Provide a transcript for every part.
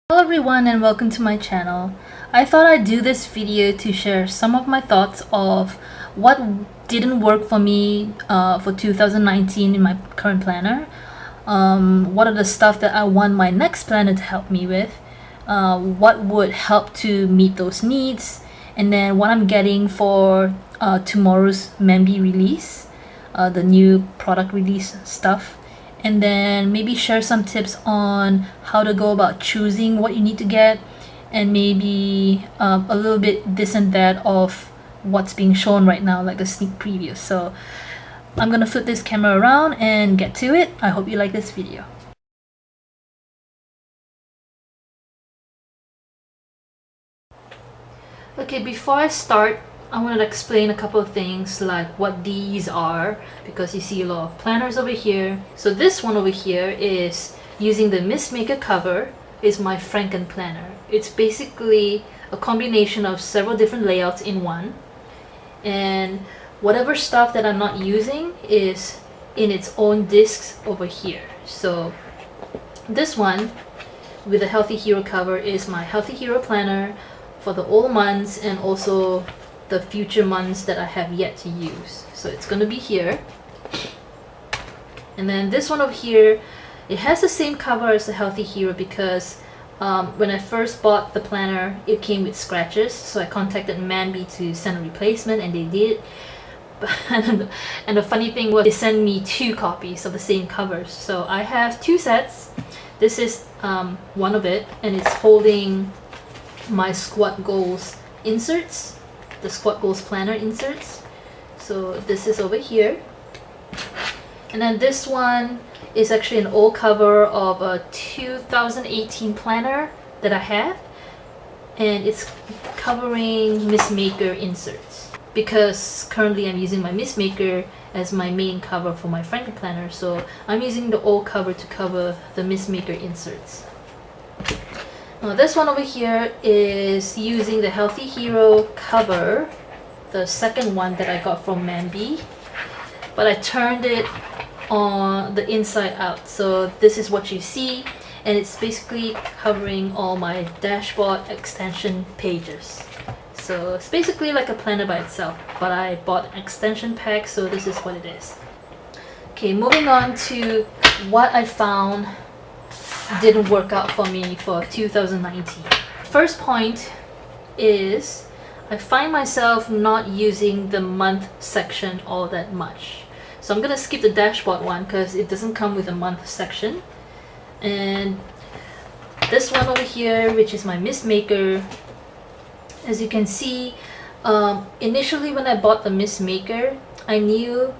Hello everyone and welcome to my channel. I thought I'd do this video to share some of my thoughts of what didn't work for me for 2019 in my current planner. What are the stuff that I want my next planner to help me with? What would help to meet those needs? And then what I'm getting for tomorrow's Memby release, the new product release stuff. And then maybe share some tips on how to go about choosing what you need to get, and maybe a little bit this and that of what's being shown right now, like the sneak preview. So I'm gonna flip this camera around and get to it. I hope you like this video. Okay, before I start, I wanted to explain a couple of things like what these are, because you see a lot of planners over here. So this one over here is using the Mistmaker cover, is my Franken planner. It's basically a combination of several different layouts in one, and whatever stuff that I'm not using is in its own discs over here. So this one with the Healthy Hero cover is my Healthy Hero planner for the old months and also the future months that I have yet to use. So it's going to be here. And then this one over here, it has the same cover as the Healthy Hero because when I first bought the planner, it came with scratches. So I contacted Memby to send a replacement, and they did. And the funny thing was, they sent me 2 copies of the same covers. So I have 2 sets. This is one of it, and it's holding my Squat Goals inserts, the Squat Goals planner inserts. So this is over here. And then this one is actually an old cover of a 2018 planner that I have, and it's covering Mistmaker inserts because currently I'm using my Mistmaker as my main cover for my Franken planner, so I'm using the old cover to cover the Mistmaker inserts. Now this one over here is using the Healthy Hero cover, the second one that I got from Memby, but I turned it on the inside out. So this is what you see, and it's basically covering all my dashboard extension pages. So it's basically like a planner by itself, but I bought an extension pack, so this is what it is. Okay, moving on to what I found didn't work out for me for 2019. First point is I find myself not using the month section all that much. So I'm gonna skip the dashboard one because it doesn't come with a month section. And this one over here, which is my Mistmaker, as you can see, initially when I bought the Mistmaker, I knew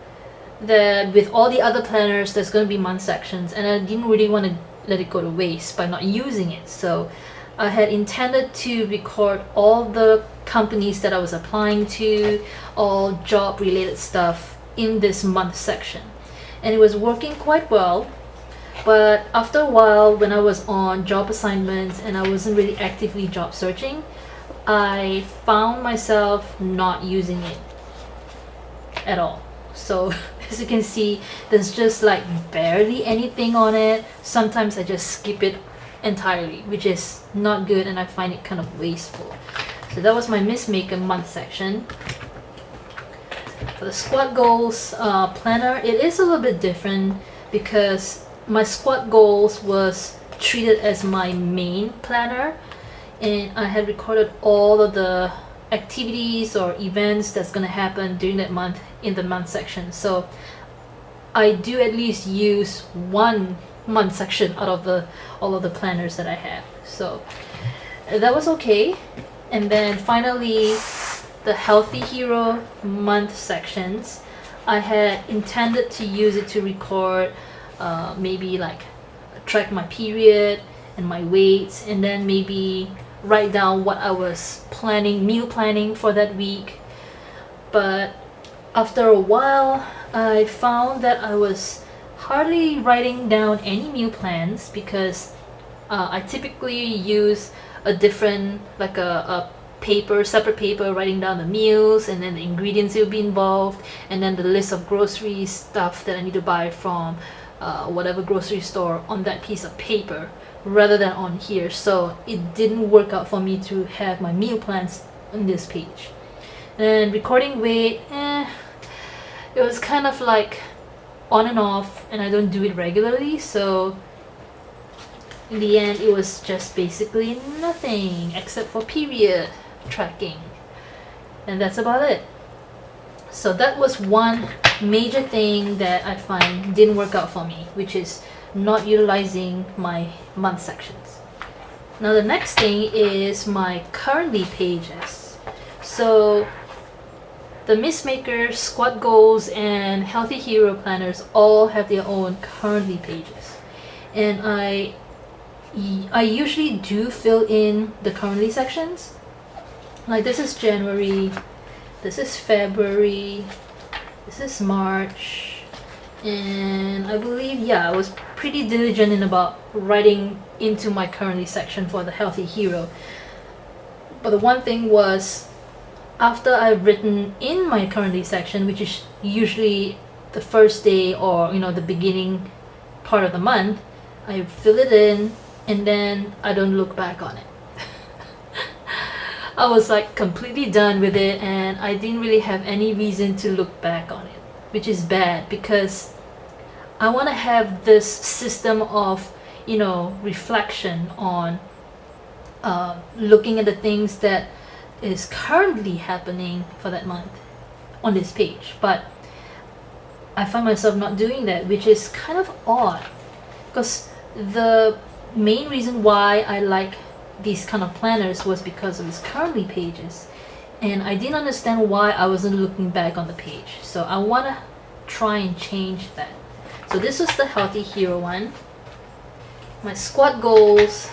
that with all the other planners there's going to be month sections, and I didn't really want to let it go to waste by not using it. So I had intended to record all the companies that I was applying to, all job related stuff in this month section, and it was working quite well. But after a while, when I was on job assignments and I wasn't really actively job searching, I found myself not using it at all. So as you can see, there's just like barely anything on it. Sometimes I just skip it entirely, which is not good, and I find it kind of wasteful. So that was my Mistmaker month section. For the Squat Goals planner, it is a little bit different because my Squat Goals was treated as my main planner, and I had recorded all of the activities or events that's going to happen during that month in the month section. So I do at least use one month section out of all of the planners that I have. So that was okay. And then finally, the Healthy Hero month sections, I had intended to use it to record maybe like track my period and my weights, and then maybe write down what I was planning, meal planning for that week. But after a while, I found that I was hardly writing down any meal plans because I typically use a different, like a paper, separate paper, writing down the meals and then the ingredients that will be involved, and then the list of grocery stuff that I need to buy from whatever grocery store on that piece of paper rather than on here, so it didn't work out for me to have my meal plans on this page. And recording weight, it was kind of like on and off, and I don't do it regularly, so in the end it was just basically nothing except for period tracking, and that's about it. So that was one major thing that I find didn't work out for me, which is not utilizing my month sections. Now the next thing is my currently pages. So the Missmaker, Squat Goals, and Healthy Hero planners all have their own currently pages, and I usually do fill in the currently sections. Like this is January, this is February, this is March, and I believe, yeah, I was pretty diligent in about writing into my currently section for the Healthy Hero. But the one thing was, after I've written in my currently section, which is usually the first day or the beginning part of the month, I fill it in and then I don't look back on it. I was like completely done with it, and I didn't really have any reason to look back on it, which is bad because I want to have this system of reflection on looking at the things that is currently happening for that month on this page. But I find myself not doing that, which is kind of odd, because the main reason why I like these kind of planners was because of its currently pages, and I didn't understand why I wasn't looking back on the page. So I want to try and change that. So this was the Healthy Hero one. My Squat Goals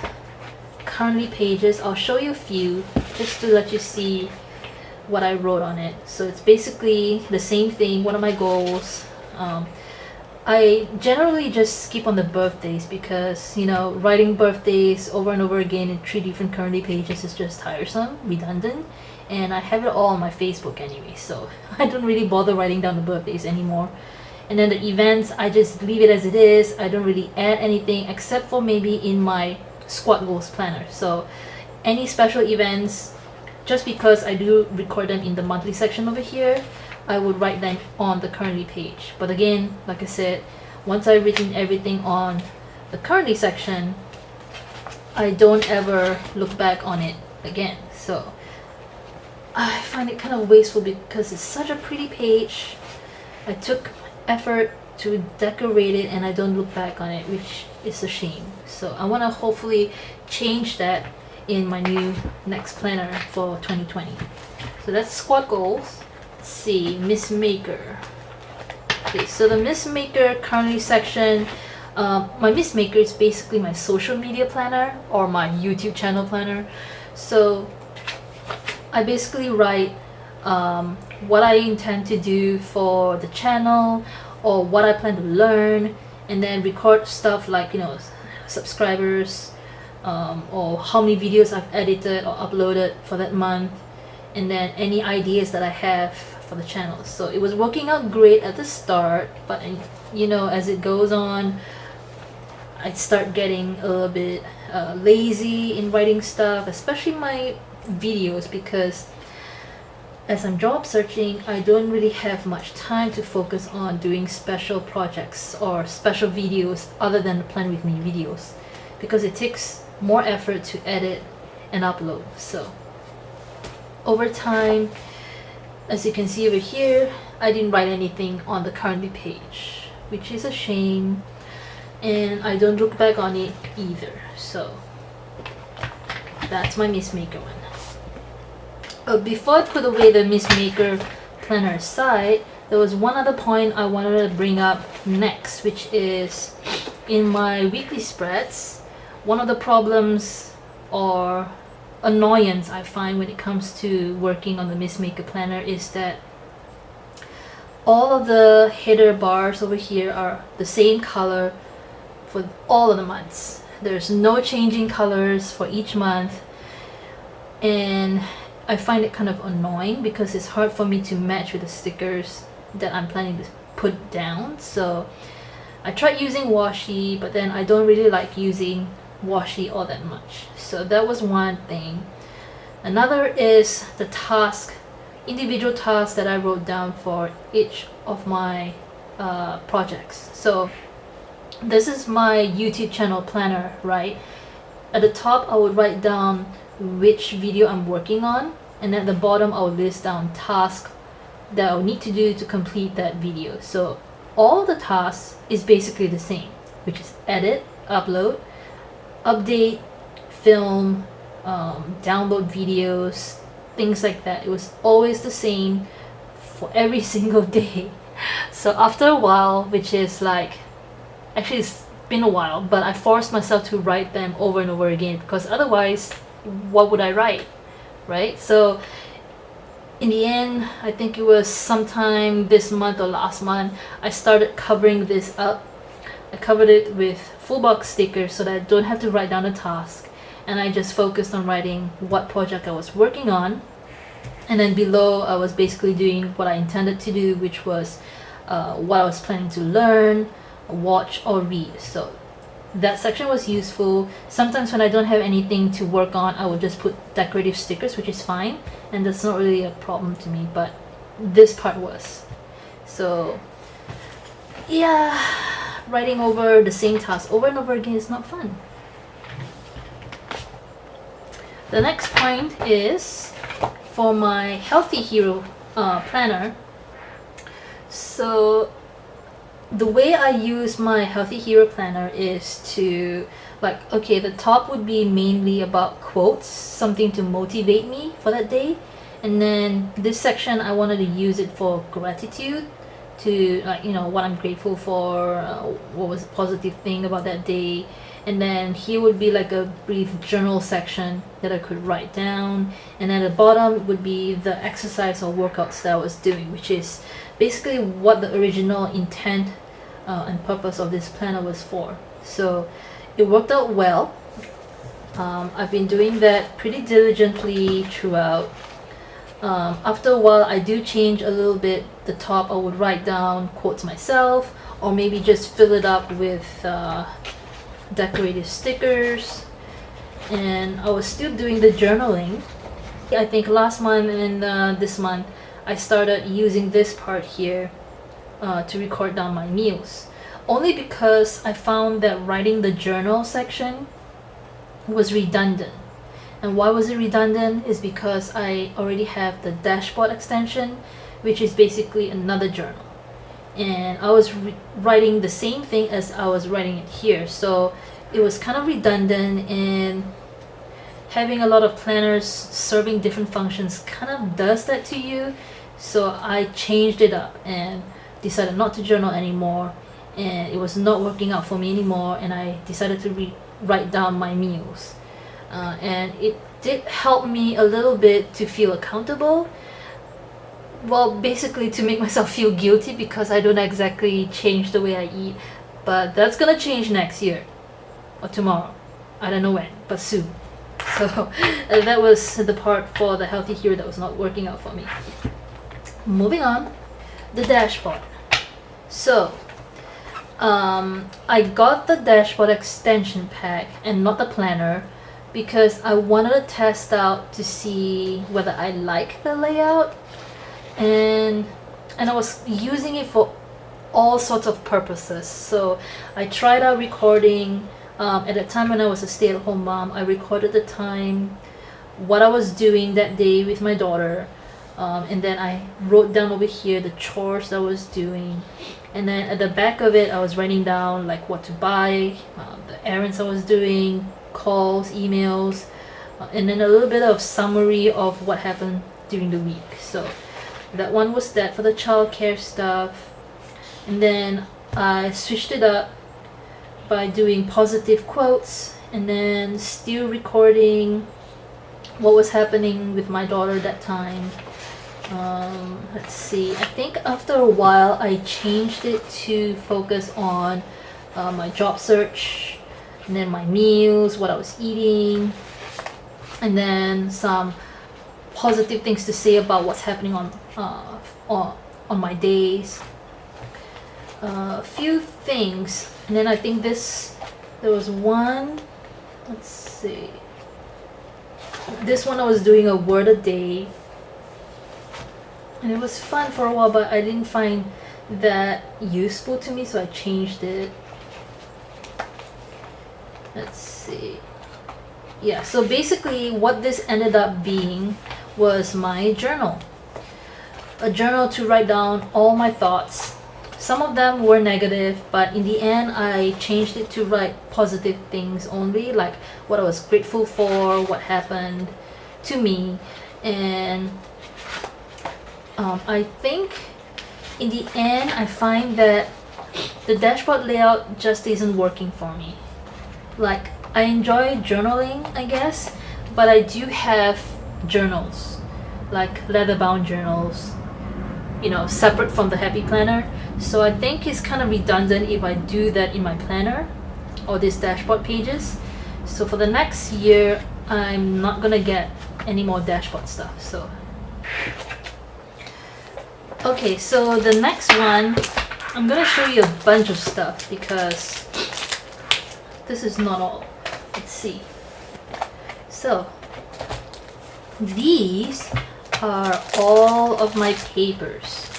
currently pages, I'll show you a few just to let you see what I wrote on it. So it's basically the same thing. What are my goals? I generally just skip on the birthdays because writing birthdays over and over again in 3 different currently pages is just tiresome, redundant, and I have it all on my Facebook anyway, so I don't really bother writing down the birthdays anymore. And then the events, I just leave it as it is. I don't really add anything except for maybe in my Squat Goals planner. So any special events, just because I do record them in the monthly section over here, I would write them on the currently page. But again, like I said, once I've written everything on the currently section, I don't ever look back on it again. So I find it kind of wasteful because it's such a pretty page. I took effort to decorate it and I don't look back on it, which is a shame. So I want to hopefully change that in my new next planner for 2020. So that's Squat Goals. Let's see, Missmaker. Okay, so the Missmaker currently section, my Missmaker is basically my social media planner or my YouTube channel planner. So I basically write what I intend to do for the channel or what I plan to learn, and then record stuff like subscribers or how many videos I've edited or uploaded for that month, and then any ideas that I have for the channel. So it was working out great at the start, but as it goes on, I start getting a little bit lazy in writing stuff, especially my videos, because as I'm job searching, I don't really have much time to focus on doing special projects or special videos other than the Plan With Me videos, because it takes more effort to edit and upload. So over time, as you can see over here, I didn't write anything on the currently page, which is a shame, and I don't look back on it either. So that's my Missmaker one. Before I put away the Missmaker planner aside, there was one other point I wanted to bring up next, which is in my weekly spreads, one of the problems or annoyance I find when it comes to working on the Missmaker planner is that all of the header bars over here are the same color for all of the months. There's no changing colors for each month, and I find it kind of annoying because it's hard for me to match with the stickers that I'm planning to put down. So I tried using washi, but then I don't really like using washy all that much. So that was one thing. Another is the task, individual tasks that I wrote down for each of my projects. So this is my YouTube channel planner, right? At the top, I would write down which video I'm working on, and at the bottom, I would list down tasks that I'll need to do to complete that video. So all the tasks is basically the same, which is edit, upload, update, film, download videos, things like that. It was always the same for every single day. So after a while, which is like, actually it's been a while, but I forced myself to write them over and over again, because otherwise what would I write, right? So in the end, I think it was sometime this month or last month, I started covering this up. I covered it with full box stickers so that I don't have to write down a task, and I just focused on writing what project I was working on, and then below I was basically doing what I intended to do, which was what I was planning to learn, watch, or read. So that section was useful. Sometimes when I don't have anything to work on, I would just put decorative stickers, which is fine, and that's not really a problem to me, but this part was. So yeah, writing over the same task over and over again is not fun. The next point is for my Healthy Hero planner. So the way I use my Healthy Hero planner is to, like, okay, the top would be mainly about quotes, something to motivate me for that day, and then this section I wanted to use it for gratitude, to like, you know, what I'm grateful for, what was a positive thing about that day. And then here would be like a brief journal section that I could write down, and at the bottom would be the exercise or workouts that I was doing, which is basically what the original intent and purpose of this planner was for. So it worked out well. I've been doing that pretty diligently throughout. After a while, I do change a little bit. The top, I would write down quotes myself, or maybe just fill it up with decorative stickers. And I was still doing the journaling. I think last month and this month, I started using this part here to record down my meals, only because I found that writing the journal section was redundant. And why was it redundant is because I already have the dashboard extension, which is basically another journal, and I was writing the same thing as I was writing it here, so it was kind of redundant, and having a lot of planners serving different functions kind of does that to you. So I changed it up and decided not to journal anymore, and it was not working out for me anymore, and I decided to write down my meals. And it did help me a little bit to feel accountable. Well, basically to make myself feel guilty because I don't exactly change the way I eat, but that's gonna change next year or tomorrow. I don't know when, but soon. So that was the part for the Healthy Hero that was not working out for me. Moving on, the dashboard. So I got the dashboard extension pack and not the planner because I wanted to test out to see whether I like the layout, and I was using it for all sorts of purposes. So I tried out recording. At the time when I was a stay-at-home mom, I recorded the time, what I was doing that day with my daughter, and then I wrote down over here the chores I was doing, and then at the back of it I was writing down like what to buy, the errands I was doing, calls, emails, and then a little bit of summary of what happened during the week. So that one was that for the childcare stuff. And then I switched it up by doing positive quotes, and then still recording what was happening with my daughter that time. Let's see, I think after a while I changed it to focus on my job search, and then my meals, what I was eating, and then some positive things to say about what's happening on my days. A few things, and then I think there was one let's see. This one I was doing a word a day, and it was fun for a while, but I didn't find that useful to me, so I changed it. Let's see. Yeah, so basically what this ended up being was my journal. A journal to write down all my thoughts. Some of them were negative, but in the end I changed it to write positive things only, like what I was grateful for, what happened to me. And I think in the end I find that the dashboard layout just isn't working for me. Like, I enjoy journaling, I guess, but I do have journals, like leather-bound journals, you know, separate from the happy planner. So I think it's kind of redundant if I do that in my planner or these dashboard pages. So for the next year, I'm not gonna get any more dashboard stuff. So okay, so the next one, I'm gonna show you a bunch of stuff because this is not all. Let's see. So these are all of my papers.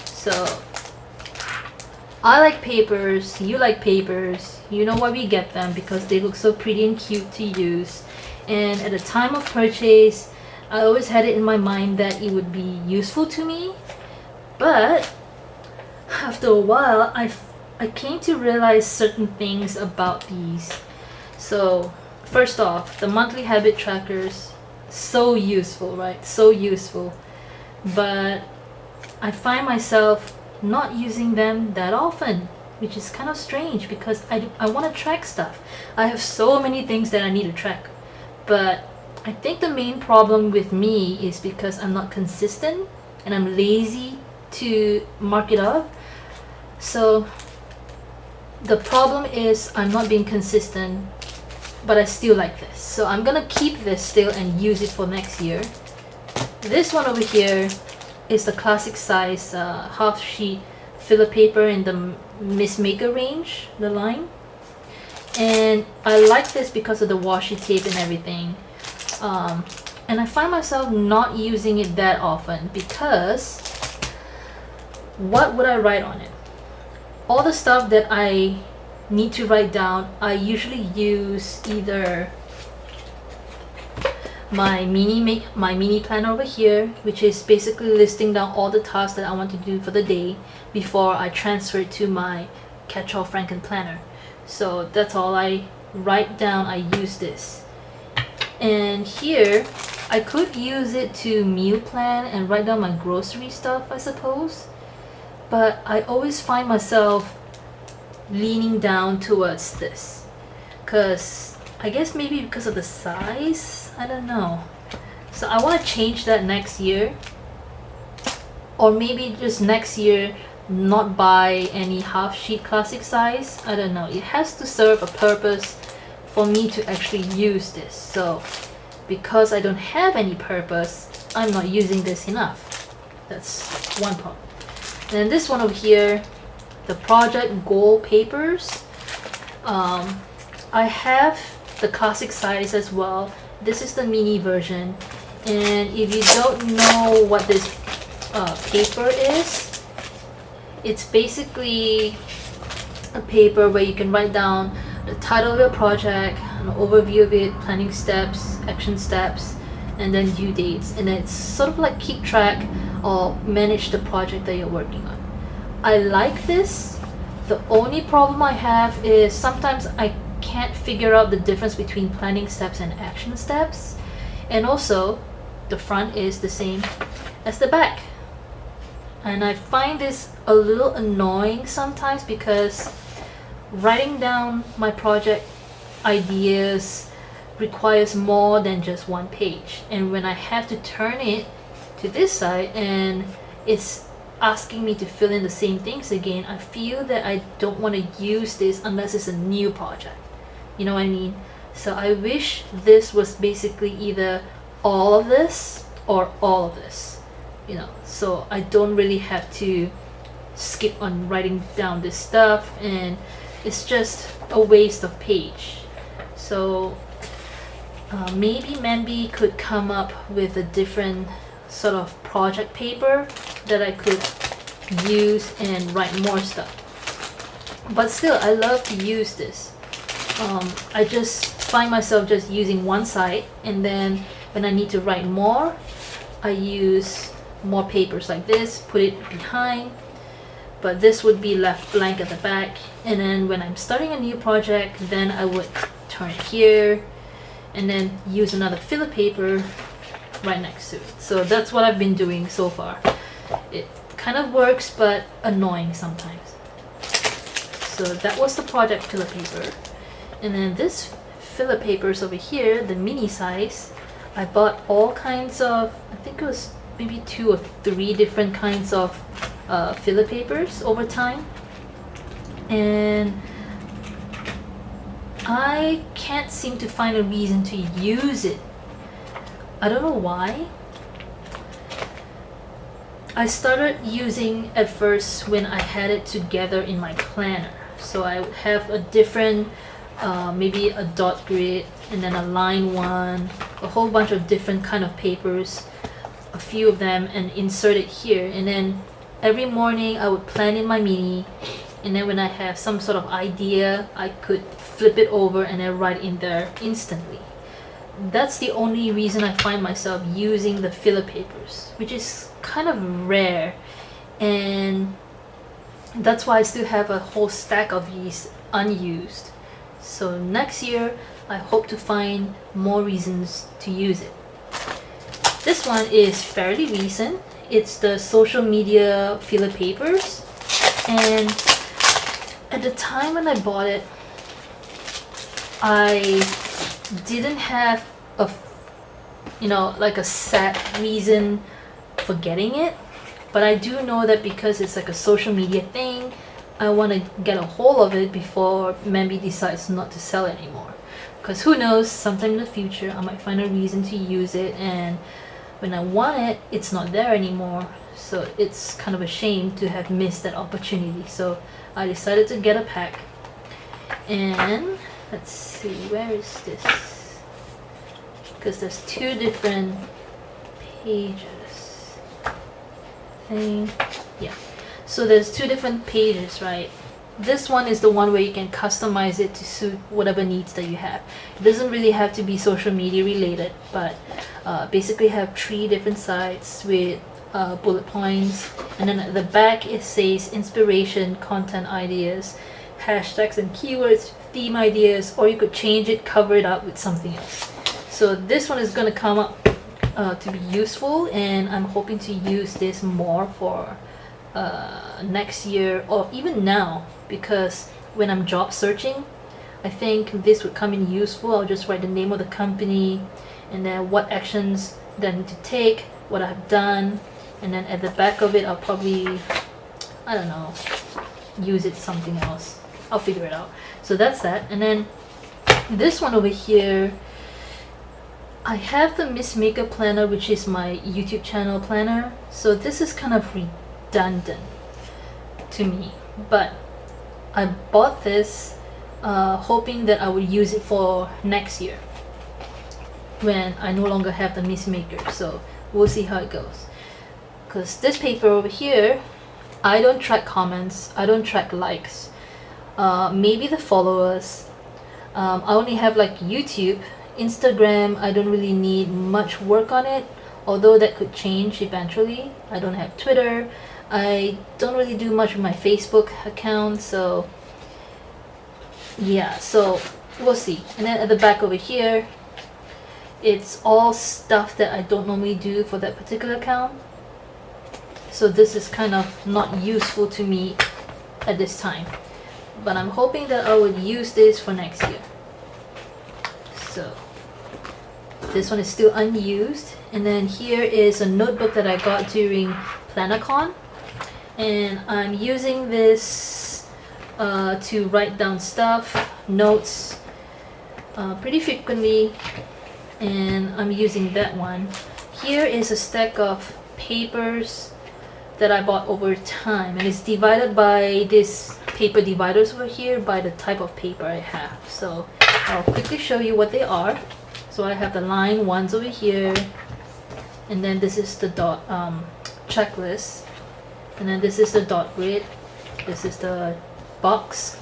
So I like papers, you like papers, you know why we get them, because they look so pretty and cute to use. And at the time of purchase, I always had it in my mind that it would be useful to me, but after a while I came to realize certain things about these. So first off, the monthly habit trackers, so useful, right? So useful. But I find myself not using them that often, which is kind of strange because I want to track stuff. I have so many things that I need to track. But I think the main problem with me is because I'm not consistent and I'm lazy to mark it up. So the problem is I'm not being consistent, but I still like this. So I'm gonna keep this still and use it for next year. This one over here is the classic size half sheet filler paper in the Miss Maker range, the line. And I like this because of the washi tape and everything. And I find myself not using it that often because what would I write on it? All the stuff that I need to write down, I usually use either my mini planner over here, which is basically listing down all the tasks that I want to do for the day before I transfer it to my catch-all Franken planner. So that's all I write down. I use this. And here I could use it to meal plan and write down my grocery stuff, I suppose, but I always find myself leaning down towards this because I guess maybe because of the size, I don't know. So I want to change that next year, or maybe just next year not buy any half sheet classic size. I don't know, it has to serve a purpose for me to actually use this. So because I don't have any purpose, I'm not using this enough. That's one problem. And then this one over here, the project goal papers, I have the classic size as well. This is the mini version, and if you don't know what this paper is, it's basically a paper where you can write down the title of your project, an overview of it, planning steps, action steps, and then due dates. And it's sort of like keep track or manage the project that you're working on. I like this. The only problem I have is sometimes I can't figure out the difference between planning steps and action steps. And also, the front is the same as the back. And I find this a little annoying sometimes because writing down my project ideas requires more than just one page. And when I have to turn it to this side and it's asking me to fill in the same things again, I feel that I don't want to use this unless it's a new project. You know what I mean? So I wish this was basically either all of this or all of this, you know, so I don't really have to skip on writing down this stuff and it's just a waste of page. So maybe Manby could come up with a different sort of project paper that I could use and write more stuff. But still, I love to use this. I just find myself just using one side, and then when I need to write more, I use more papers like this, put it behind, but this would be left blank at the back. And then when I'm starting a new project, then I would turn it here and then use another filler paper right next to it. So that's what I've been doing so far. It kind of works, but annoying sometimes. So that was the project filler paper. And then this filler papers over here, the mini size, I bought all kinds of, I think it was maybe 2 or 3 different kinds of filler papers over time. And I can't seem to find a reason to use it. I don't know why. I started using at first when I had it together in my planner. So I would have a different, maybe a dot grid and then a line one, a whole bunch of different kind of papers, a few of them, and insert it here. And then every morning I would plan in my mini, and then when I have some sort of idea, I could flip it over and then write in there instantly. That's the only reason I find myself using the filler papers, which is kind of rare, and that's why I still have a whole stack of these unused. So next year I hope to find more reasons to use it. This one is fairly recent. It's the social media filler papers, and at the time when I bought it, I didn't have a, like a set reason for getting it, but I do know that because it's like a social media thing, I want to get a hold of it before Manby decides not to sell it anymore. Because who knows, sometime in the future I might find a reason to use it, and when I want it, it's not there anymore. So it's kind of a shame to have missed that opportunity. So I decided to get a pack. And let's see, where is this? Because there's 2 different pages. Yeah. So there's 2 different pages, right? This one is the one where you can customize it to suit whatever needs that you have. It doesn't really have to be social media related, but basically have 3 different sides with bullet points, and then at the back it says inspiration, content ideas, hashtags and keywords, theme ideas, or you could change it, cover it up with something else. So this one is going to come up to be useful, and I'm hoping to use this more for next year or even now, because when I'm job searching, I think this would come in useful. I'll just write the name of the company and then what actions that I need to take, what I've done, and then at the back of it I'll probably, I don't know, use it something else. I'll figure it out. So that's that. And then this one over here, I have the Miss Maker planner, which is my YouTube channel planner. So this is kind of redundant to me, but I bought this hoping that I would use it for next year when I no longer have the Miss Maker. So we'll see how it goes, because this paper over here, I don't track comments, I don't track likes, maybe the followers. I only have like YouTube, Instagram. I don't really need much work on it, although that could change eventually. I don't have Twitter. I don't really do much with my Facebook account, so yeah, so we'll see. And then at the back over here, it's all stuff that I don't normally do for that particular account. So this is kind of not useful to me at this time, but I'm hoping that I would use this for next year. So this one is still unused. And then here is a notebook that I got during PlannerCon, and I'm using this to write down stuff, notes, pretty frequently, and I'm using that one. Here is a stack of papers that I bought over time, and it's divided by this paper dividers over here by the type of paper I have. So I'll quickly show you what they are. So I have the line ones over here, and then this is the dot checklist, and then this is the dot grid, this is the box,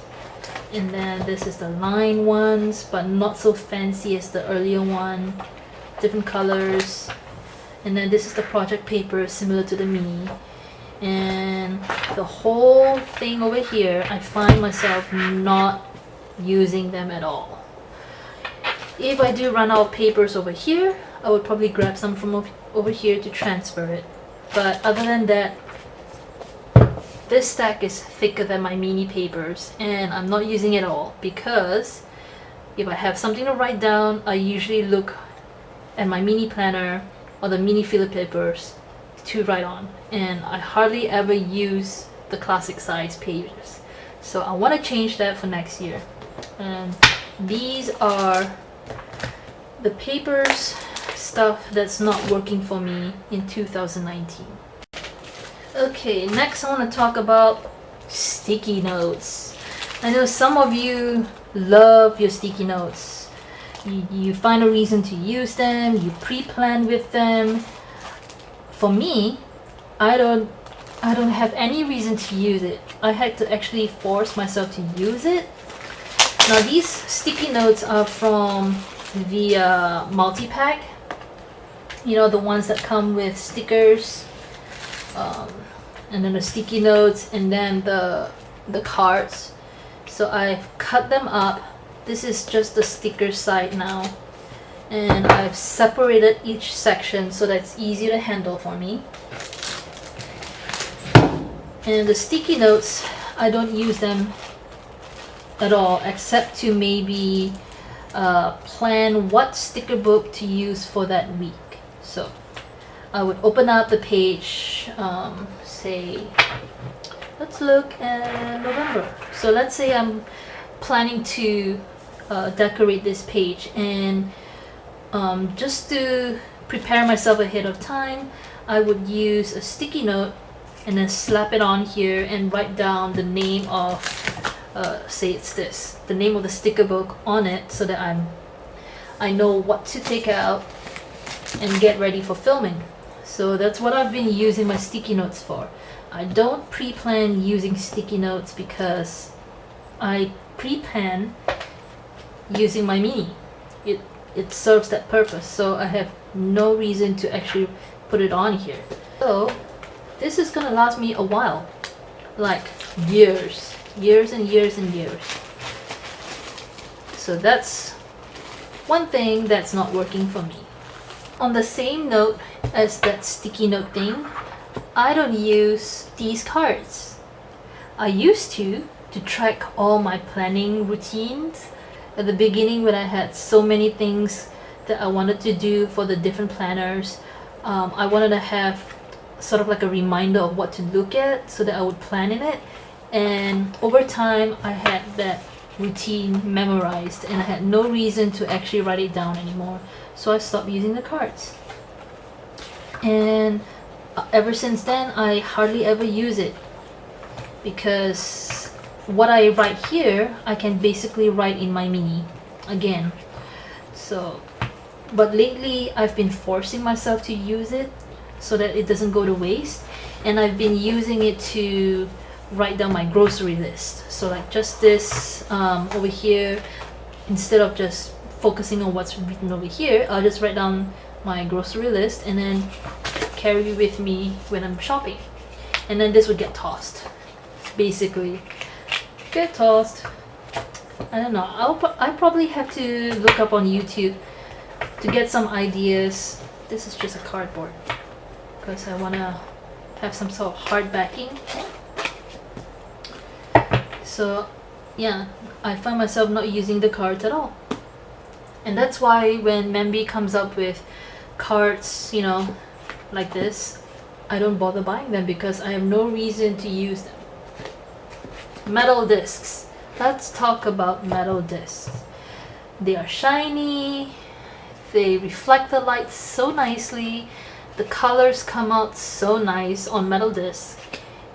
and then this is the line ones, but not so fancy as the earlier one, different colors, and then this is the project paper similar to the mini. And the whole thing over here, I find myself not using them at all. If I do run out of papers over here, I would probably grab some from over here to transfer it. But other than that, this stack is thicker than my mini papers, and I'm not using it all because if I have something to write down, I usually look at my mini planner or the mini filler papers to write on, and I hardly ever use the classic size pages. So I want to change that for next year. And these are the papers stuff that's not working for me in 2019. Okay, next I want to talk about sticky notes. I know some of you love your sticky notes. You find a reason to use them, you pre-plan with them. For me, I don't have any reason to use it. I had to actually force myself to use it. Now these sticky notes are from the multi-pack. You know, the ones that come with stickers, and then the sticky notes, and then the cards. So I've cut them up. This is just the sticker side now, and I've separated each section so that it's easy to handle for me. And the sticky notes, I don't use them at all, except to maybe plan what sticker book to use for that week. So I would open up the page, say, let's look at November. So let's say I'm planning to decorate this page, and just to prepare myself ahead of time, I would use a sticky note and then slap it on here and write down the name of, say it's this, the name of the sticker book on it, so that I know what to take out and get ready for filming. So that's what I've been using my sticky notes for. I don't pre-plan using sticky notes because I pre-plan using my mini. It serves that purpose, so I have no reason to actually put it on here. So this is gonna last me a while, like years and years and years. So that's one thing that's not working for me. On the same note as that sticky note thing, I don't use these cards. I used to track all my planning routines. At the beginning, when I had so many things that I wanted to do for the different planners, I wanted to have sort of like a reminder of what to look at so that I would plan in it. And over time, I had that routine memorized, and I had no reason to actually write it down anymore. So I stopped using the cards. And ever since then, I hardly ever use it, because what I write here, I can basically write in my mini again. So, but lately I've been forcing myself to use it so that it doesn't go to waste, and I've been using it to write down my grocery list. So like just this over here, instead of just focusing on what's written over here, I'll just write down my grocery list and then carry it with me when I'm shopping. And then this would get tossed, basically. Get tossed. I don't know. I probably have to look up on YouTube to get some ideas. This is just a cardboard because I want to have some sort of hard backing. So yeah, I find myself not using the cards at all. And that's why when Mambi comes up with cards, you know, like this, I don't bother buying them because I have no reason to use them. Metal discs. Let's talk about metal discs. They are shiny, they reflect the light so nicely, the colors come out so nice on metal discs,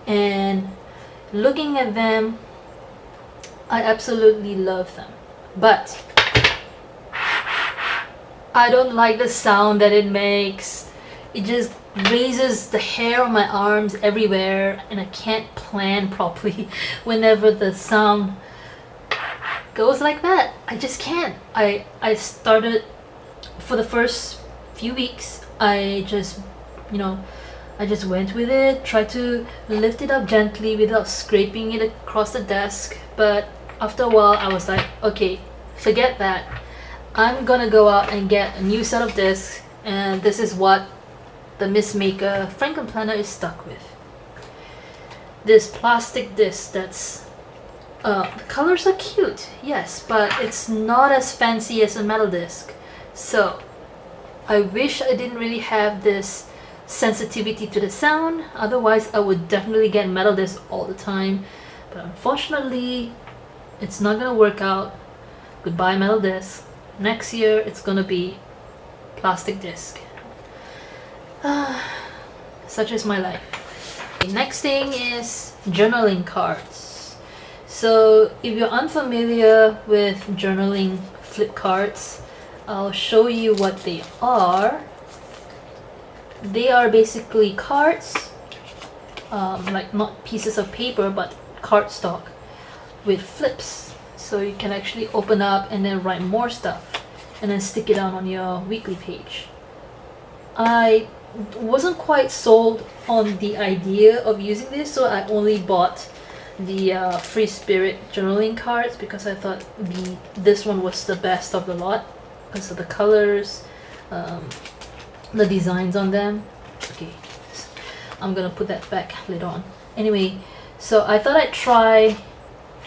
and looking at them, I absolutely love them. But I don't like the sound that it makes. It just raises the hair on my arms everywhere, and I can't plan properly whenever the sound goes like that. I just can't. I started for the first few weeks. I just, you know, I just went with it, tried to lift it up gently without scraping it across the desk. But after a while, I was like, okay, forget that. I'm gonna go out and get a new set of discs, and this is what the Miss Maker Franklin planner is stuck with. This plastic disc that's the colors are cute, yes, but it's not as fancy as a metal disc. So I wish I didn't really have this sensitivity to the sound, otherwise I would definitely get metal disc all the time. But unfortunately, it's not gonna work out. Goodbye metal disc. Next year it's gonna be plastic disc. Such is my life. The next thing is journaling cards. So if you're unfamiliar with journaling flip cards, I'll show you what they are. They are basically cards, like not pieces of paper but cardstock with flips. So you can actually open up and then write more stuff and then stick it on your weekly page. I wasn't quite sold on the idea of using this, so I only bought the Free Spirit journaling cards because I thought this one was the best of the lot because of the colors, the designs on them. Okay, I'm gonna put that back later on. Anyway, so I thought I'd try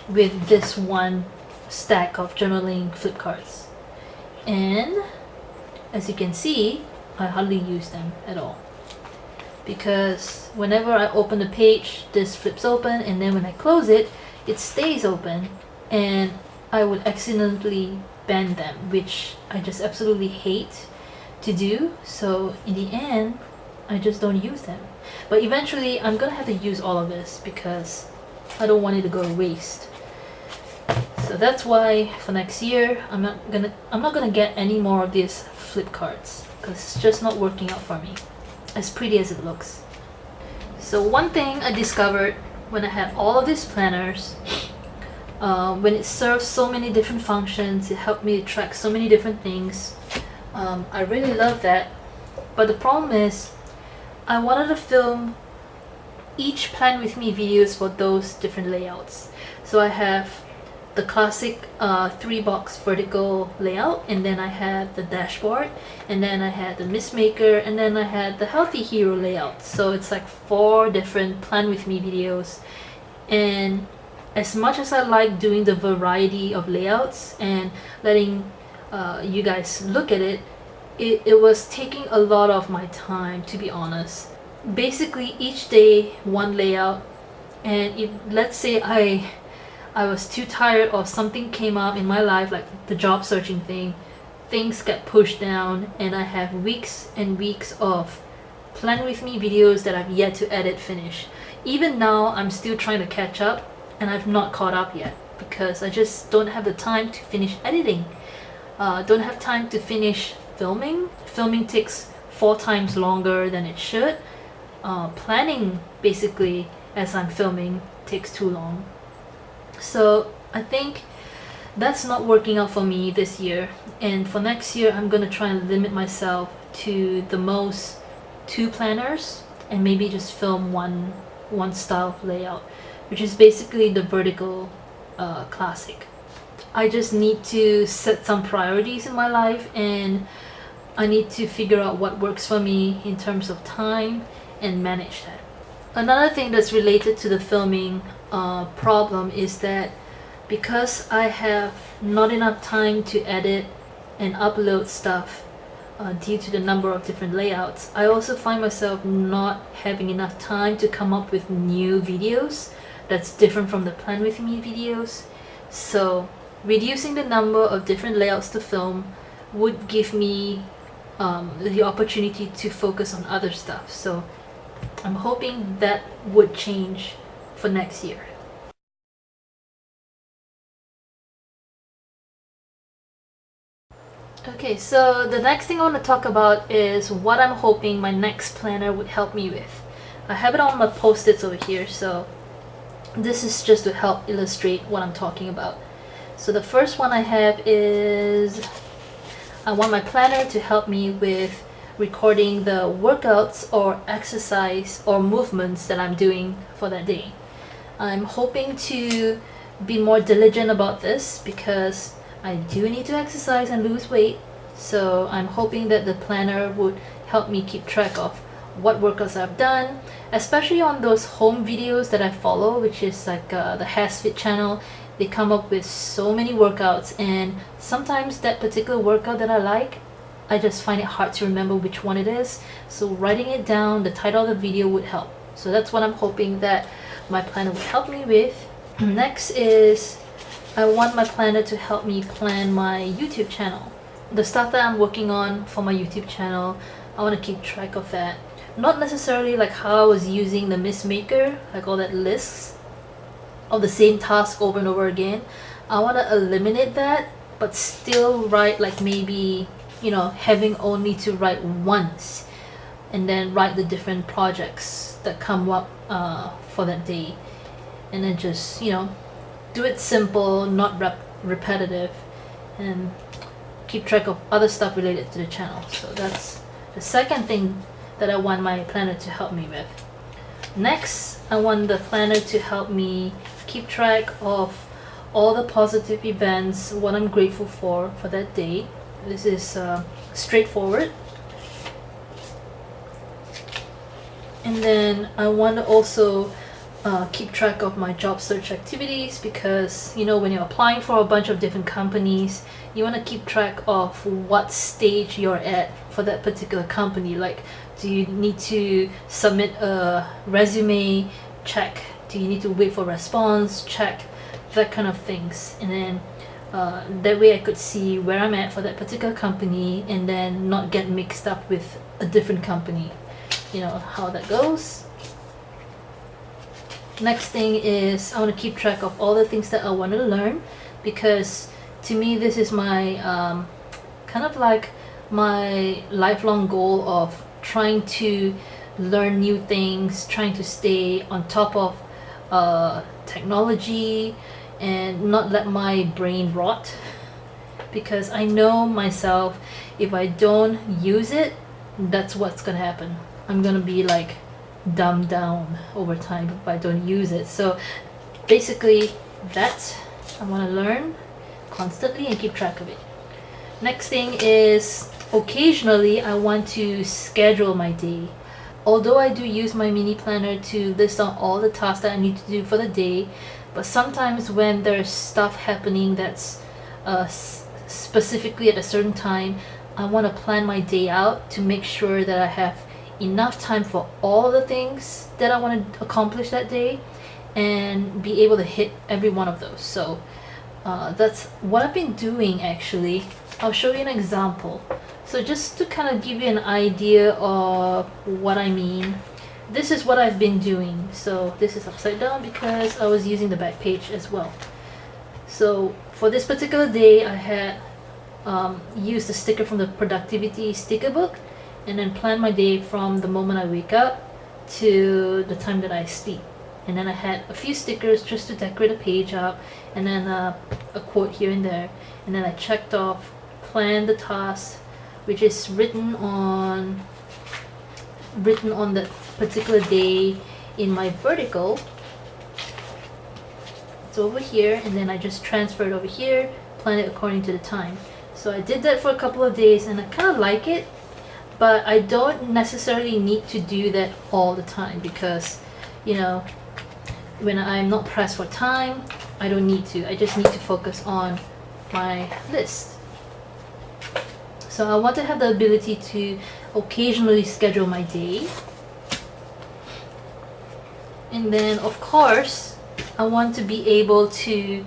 with this one stack of journaling flip cards, and as you can see, I hardly use them at all because whenever I open the page, this flips open, and then when I close it, it stays open, and I would accidentally bend them, which I just absolutely hate to do. So in the end, I just don't use them. But eventually I'm gonna have to use all of this because I don't want it to go to waste. So that's why for next year I'm not gonna get any more of these flip cards because it's just not working out for me, as pretty as it looks. So one thing I discovered when I had all of these planners, when it serves so many different functions, it helped me track so many different things. I really love that. But the problem is, I wanted to film each Plan With Me videos for those different layouts. So I have the classic 3-box vertical layout, and then I had the dashboard, and then I had the Miss Maker, and then I had the Healthy Hero layout. So it's like 4 different Plan With Me videos. And as much as I like doing the variety of layouts and letting you guys look at it, it was taking a lot of my time, to be honest. Basically each day one layout, and if let's say I was too tired or something came up in my life, like the job searching thing, things get pushed down, and I have weeks and weeks of Plan With Me videos that I've yet to edit finish. Even now I'm still trying to catch up, and I've not caught up yet because I just don't have the time to finish editing. Don't have time to finish filming. Filming takes 4 times longer than it should. Planning basically as I'm filming takes too long. So I think that's not working out for me this year, and for next year I'm gonna try and limit myself to the most 2 planners and maybe just film one style of layout, which is basically the vertical classic. I just need to set some priorities in my life, and I need to figure out what works for me in terms of time and manage that. Another thing that's related to the filming problem is that because I have not enough time to edit and upload stuff due to the number of different layouts, I also find myself not having enough time to come up with new videos that's different from the Plan With Me videos. So reducing the number of different layouts to film would give me the opportunity to focus on other stuff. So I'm hoping that would change for next year. Okay, so the next thing I want to talk about is what I'm hoping my next planner would help me with. I have it on my post-its over here, so this is just to help illustrate what I'm talking about. So the first one I have is I want my planner to help me with recording the workouts or exercise or movements that I'm doing for that day. I'm hoping to be more diligent about this because I do need to exercise and lose weight. So I'm hoping that the planner would help me keep track of what workouts I've done, especially on those home videos that I follow, which is like the HasFit channel. They come up with so many workouts, and sometimes that particular workout that I like, I just find it hard to remember which one it is. So writing it down, the title of the video would help. So that's what I'm hoping that my planner would help me with. Next is I want my planner to help me plan my YouTube channel. The stuff that I'm working on for my YouTube channel, I want to keep track of that. Not necessarily like how I was using the Miss Maker, like all that lists of the same task over and over again. I want to eliminate that, but still write like maybe, having only to write once and then write the different projects that come up for that day. And then just, do it simple, not repetitive, and keep track of other stuff related to the channel. So that's the second thing that I want my planner to help me with. Next, I want the planner to help me keep track of all the positive events, what I'm grateful for that day. This is straightforward. And then I want to also keep track of my job search activities, because when you're applying for a bunch of different companies, you want to keep track of what stage you're at for that particular company. Like, do you need to submit a resume? Check. Do you need to wait for response? Check. That kind of things. And then that way I could see where I'm at for that particular company and then not get mixed up with a different company. How that goes. Next thing is I want to keep track of all the things that I want to learn, because to me this is my kind of like my lifelong goal of trying to learn new things, trying to stay on top of technology and not let my brain rot, because I know myself, if I don't use it, that's what's gonna happen. I'm gonna be like dumbed down over time if I don't use it. So basically that's I want to learn constantly and keep track of it. Next thing is occasionally I want to schedule my day. Although I do use my mini planner to list down all the tasks that I need to do for the day, but sometimes when there's stuff happening that's specifically at a certain time, I want to plan my day out to make sure that I have enough time for all the things that I want to accomplish that day and be able to hit every one of those. So that's what I've been doing actually. I'll show you an example. So just to kind of give you an idea of what I mean, this is what I've been doing. So this is upside down because I was using the back page as well. So for this particular day, I had used the sticker from the productivity sticker book and then plan my day from the moment I wake up to the time that I sleep. And then I had a few stickers just to decorate a page up, and then a quote here and there. And then I checked off plan the task, which is written on that particular day in my vertical. It's over here, and then I just transfer it over here, plan it according to the time. So I did that for a couple of days and I kind of like it, but I don't necessarily need to do that all the time, because when I'm not pressed for time, I don't need to. I just need to focus on my list. So I want to have the ability to occasionally schedule my day. And then of course I want to be able to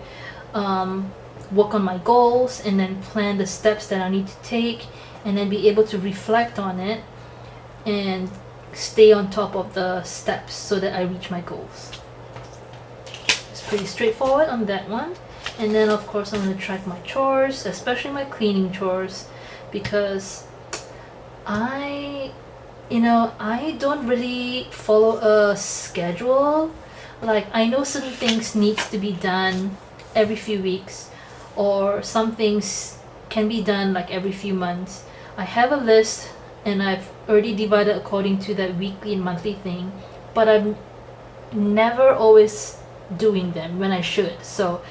work on my goals and then plan the steps that I need to take, and then be able to reflect on it and stay on top of the steps so that I reach my goals. It's pretty straightforward on that one. And then of course I'm going to track my chores, especially my cleaning chores. because I I don't really follow a schedule. Like, I know certain things needs to be done every few weeks, or some things can be done like every few months. I have a list and I've already divided according to that weekly and monthly thing, but I'm never always doing them when I should. So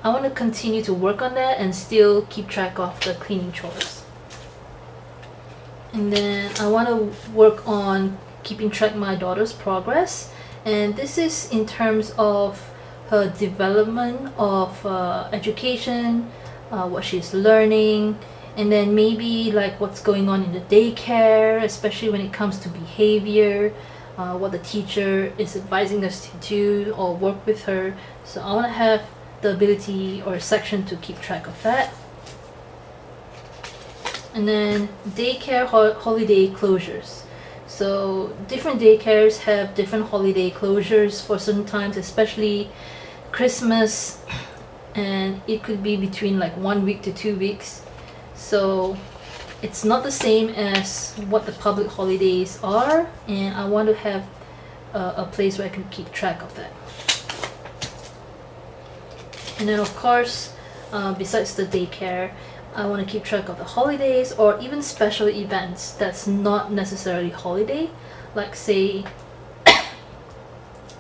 I want to continue to work on that and still keep track of the cleaning chores. And then I want to work on keeping track of my daughter's progress, and this is in terms of her development of education, what she's learning, and then maybe like what's going on in the daycare, especially when it comes to behavior, what the teacher is advising us to do or work with her. So I want to have the ability or a section to keep track of that. And then daycare holiday closures. So different daycares have different holiday closures for certain times, especially Christmas, and it could be between like 1 week to 2 weeks. So it's not the same as what the public holidays are, and I want to have a place where I can keep track of that. And then of course, besides the daycare, I want to keep track of the holidays or even special events that's not necessarily holiday, like say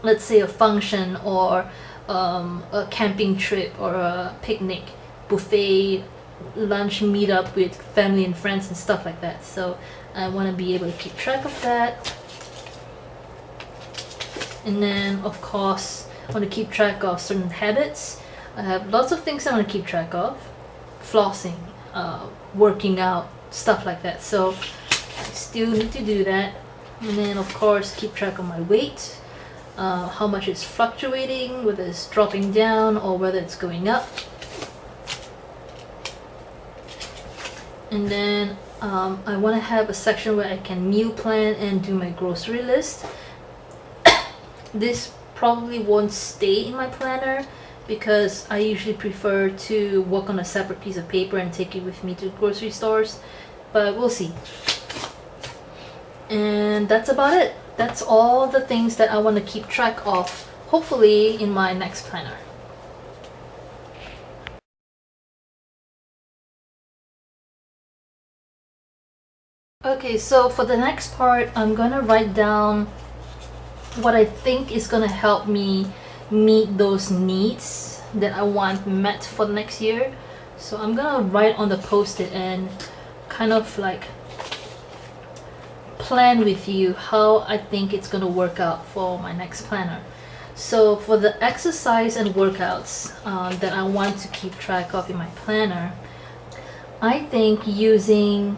let's say a function or a camping trip or a picnic, buffet, lunch meetup with family and friends and stuff like that. So I want to be able to keep track of that. And then of course I want to keep track of certain habits. I have lots of things I want to keep track of. Flossing, working out, stuff like that. So I still need to do that. And then of course keep track of my weight, how much it's fluctuating, whether it's dropping down or whether it's going up. And then I want to have a section where I can meal plan and do my grocery list. This probably won't stay in my planner because I usually prefer to work on a separate piece of paper and take it with me to grocery stores, but we'll see. And that's about it. That's all the things that I want to keep track of, hopefully in my next planner. Okay, so for the next part, I'm gonna write down what I think is gonna help me meet those needs that I want met for the next year. So I'm gonna write on the post-it and kind of like plan with you how I think it's gonna work out for my next planner. So for the exercise and workouts that I want to keep track of in my planner, I think using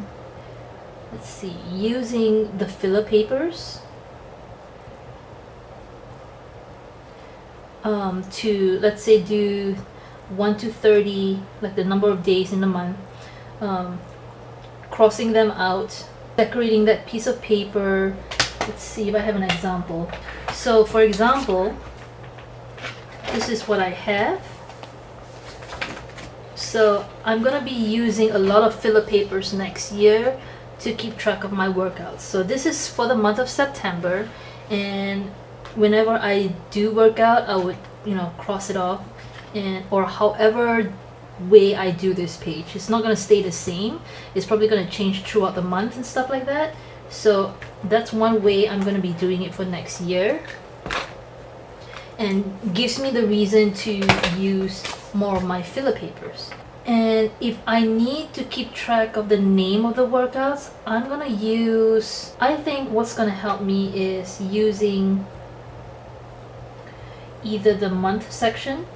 the filler papers to, let's say, do 1 to 30, like the number of days in a month, crossing them out, decorating that piece of paper. Let's see if I have an example. So for example, this is what I have. So I'm gonna be using a lot of filler papers next year to keep track of my workouts. So this is for the month of September, and whenever I do work out, I would, cross it off, and or however way I do this page. It's not gonna stay the same. It's probably gonna change throughout the month and stuff like that. So that's one way I'm gonna be doing it for next year, and gives me the reason to use more of my filler papers. And if I need to keep track of the name of the workouts, I'm gonna use, I think what's gonna help me is using either the month section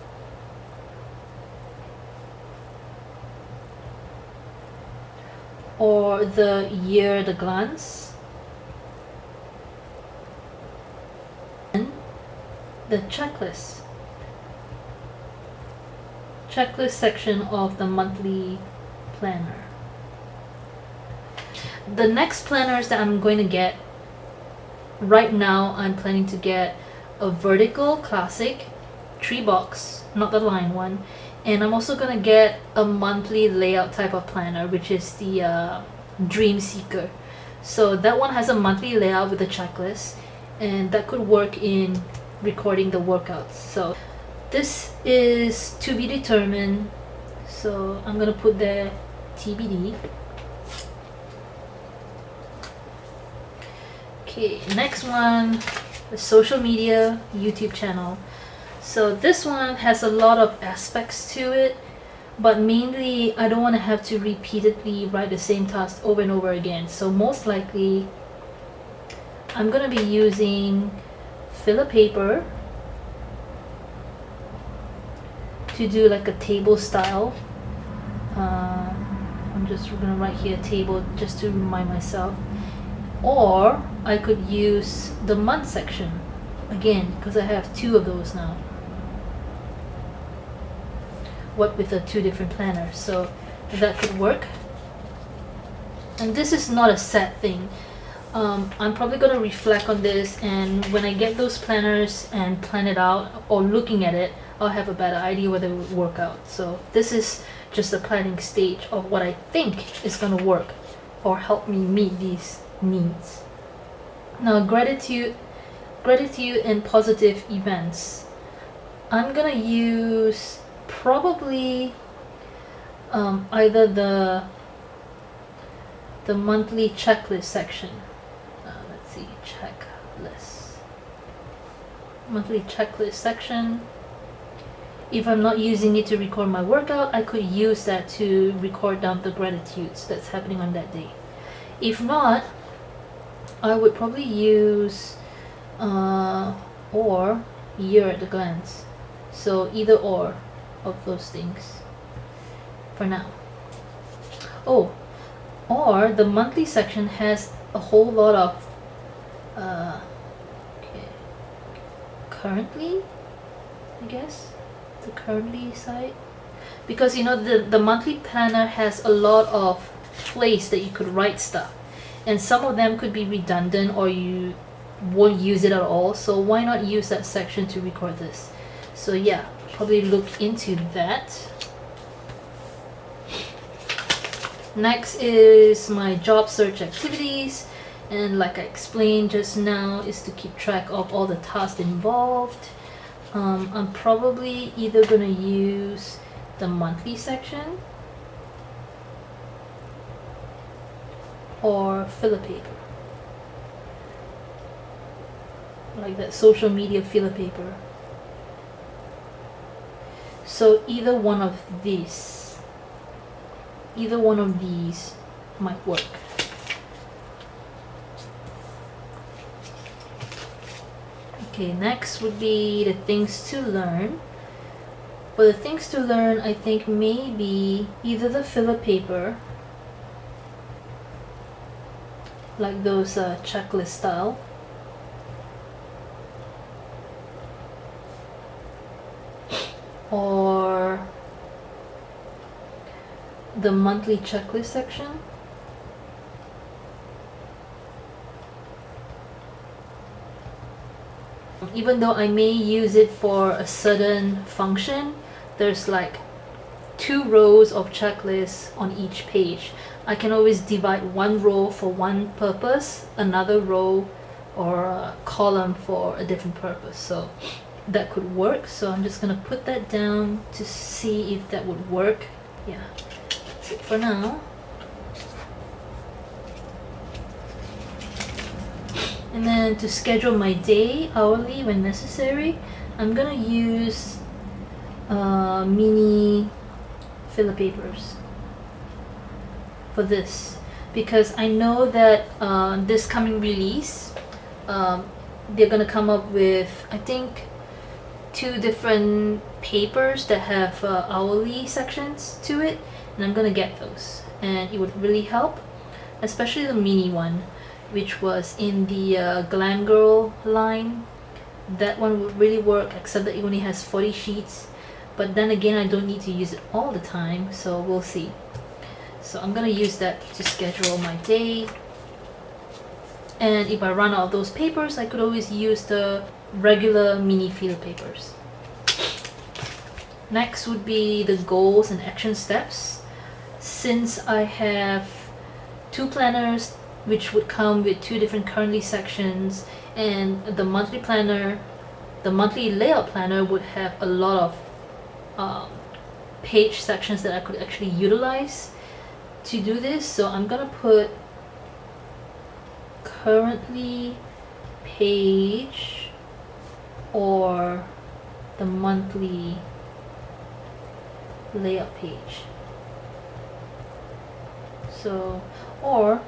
or the year at a glance, and the checklist section of the monthly planner. The next planners that I'm going to get, right now I'm planning to get a vertical classic 3 box, not the line one, And I'm also gonna get a monthly layout type of planner, which is the Dream Seeker. So that one has a monthly layout with a checklist, and that could work in recording the workouts. So this is to be determined, so I'm gonna put there TBD. Okay, next one, the social media YouTube channel. So this one has a lot of aspects to it, but mainly I don't want to have to repeatedly write the same task over and over again. So most likely I'm gonna be using filler paper to do like a table style. I'm just gonna write here table just to remind myself. Or I could use the month section again, because I have two of those now. What with the two different planners, so that could work. And this is not a set thing. I'm probably going to reflect on this, and when I get those planners and plan it out, or looking at it, I'll have a better idea whether it would work out. So this is just the planning stage of what I think is going to work or help me meet these needs. Now, gratitude and positive events. I'm going to use probably either the monthly checklist section. Let's see, checklist. Monthly checklist section. If I'm not using it to record my workout, I could use that to record down the gratitudes that's happening on that day. If not, I would probably use or year at a glance. So either or of those things for now. Oh, or the monthly section has a whole lot of okay, currently, I guess, the currently side, because you know the monthly planner has a lot of place that you could write stuff, and some of them could be redundant or you won't use it at all, so why not use that section to record this? So yeah, probably look into that. Next is my job search activities, and like I explained just now, is to keep track of all the tasks involved. I'm probably either gonna use the monthly section or filler paper, like that social media filler paper. So either one of these might work. Okay, next would be the things to learn. For the things to learn, I think maybe either the filler paper, like those checklist style, or the monthly checklist section. Even though I may use it for a certain function, there's like 2 rows of checklists on each page. I can always divide one row for one purpose, another row or a column for a different purpose. So that could work. So I'm just gonna put that down to see if that would work. Yeah, that's it for now. And then to schedule my day hourly when necessary, I'm gonna use mini filler papers for this, because I know that this coming release, they're gonna come up with, I think, 2 different papers that have hourly sections to it, and I'm gonna get those, and it would really help, especially the mini one, which was in the Glam Girl line. That one would really work, except that it only has 40 sheets, but then again I don't need to use it all the time, so we'll see. So I'm gonna use that to schedule my day, and if I run out of those papers, I could always use the regular mini filler papers. Next would be the goals and action steps. Since I have two planners which would come with two different currently sections, and the monthly planner, the monthly layout planner would have a lot of page sections that I could actually utilize to do this. So I'm gonna put currently page or the monthly layout page. So, or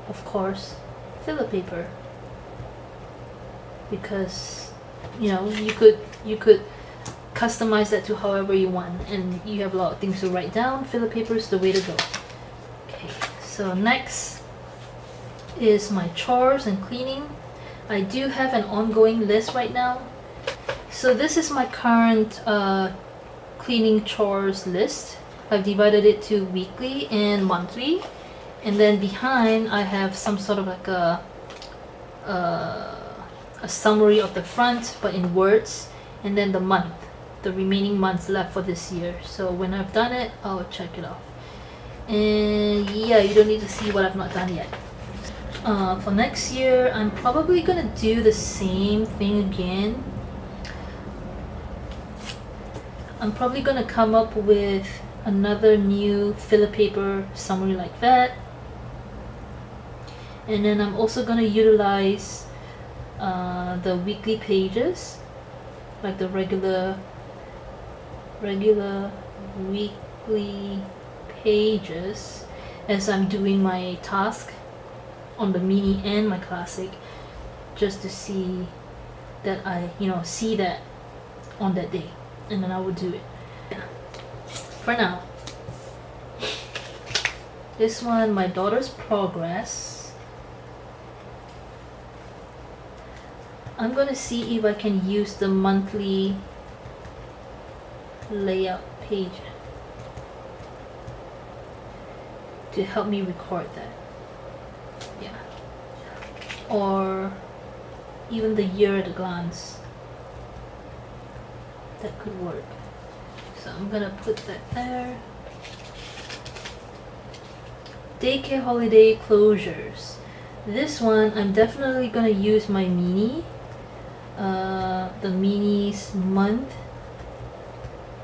of course filler paper, because you know you could customize that to however you want, and you have a lot of things to write down. Filler paper is the way to go. Okay, so next is my chores and cleaning. I do have an ongoing list right now. So this is my current cleaning chores list. I've divided it to weekly and monthly, and then behind I have some sort of like a summary of the front but in words, and then the month, the remaining months left for this year. So when I've done it, I'll check it off. And yeah, you don't need to see what I've not done yet. For next year, I'm probably gonna do the same thing again. I'm probably gonna come up with another new filler paper summary like that, and then I'm also gonna utilize the weekly pages, like the regular weekly pages, as I'm doing my task on the mini and my classic, just to see that I see that on that day, and then I would do it. Yeah. For now, this one, my daughter's progress, I'm gonna see if I can use the monthly layout page to help me record that. Yeah. Or even the year at a glance. That could work. So I'm gonna put that there. Daycare holiday closures. This one, I'm definitely gonna use my mini. The mini's month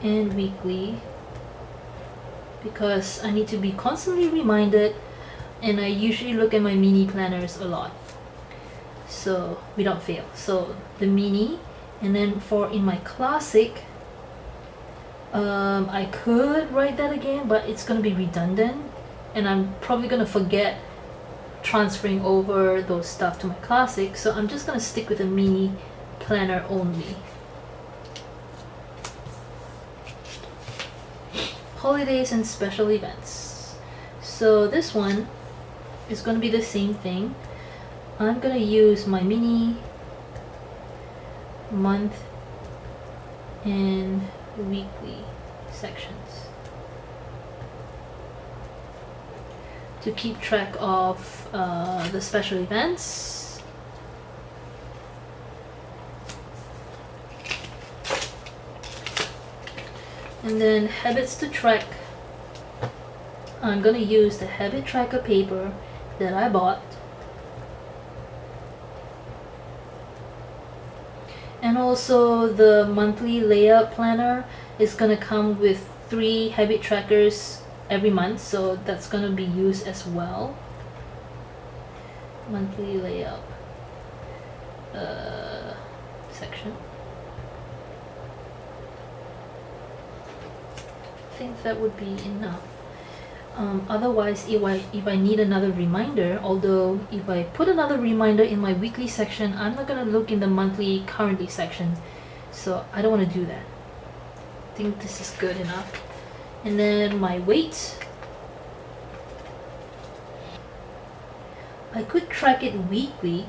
and weekly, because I need to be constantly reminded, and I usually look at my mini planners a lot, so without fail. So the mini, and then in my classic, I could write that again, but it's gonna be redundant, and I'm probably gonna forget transferring over those stuff to my classic, so I'm just gonna stick with the mini planner only. Holidays and special events. So this one is going to be the same thing. I'm going to use my mini, month, and weekly sections to keep track of the special events. And then habits to track. I'm gonna use the habit tracker paper that I bought, and also the monthly layout planner is gonna come with 3 habit trackers every month, so that's gonna be used as well. Monthly layout section. I think that would be enough. Otherwise, if I need another reminder, although if I put another reminder in my weekly section, I'm not gonna look in the monthly currently section, so I don't want to do that. I think this is good enough. And then my weight, I could track it weekly.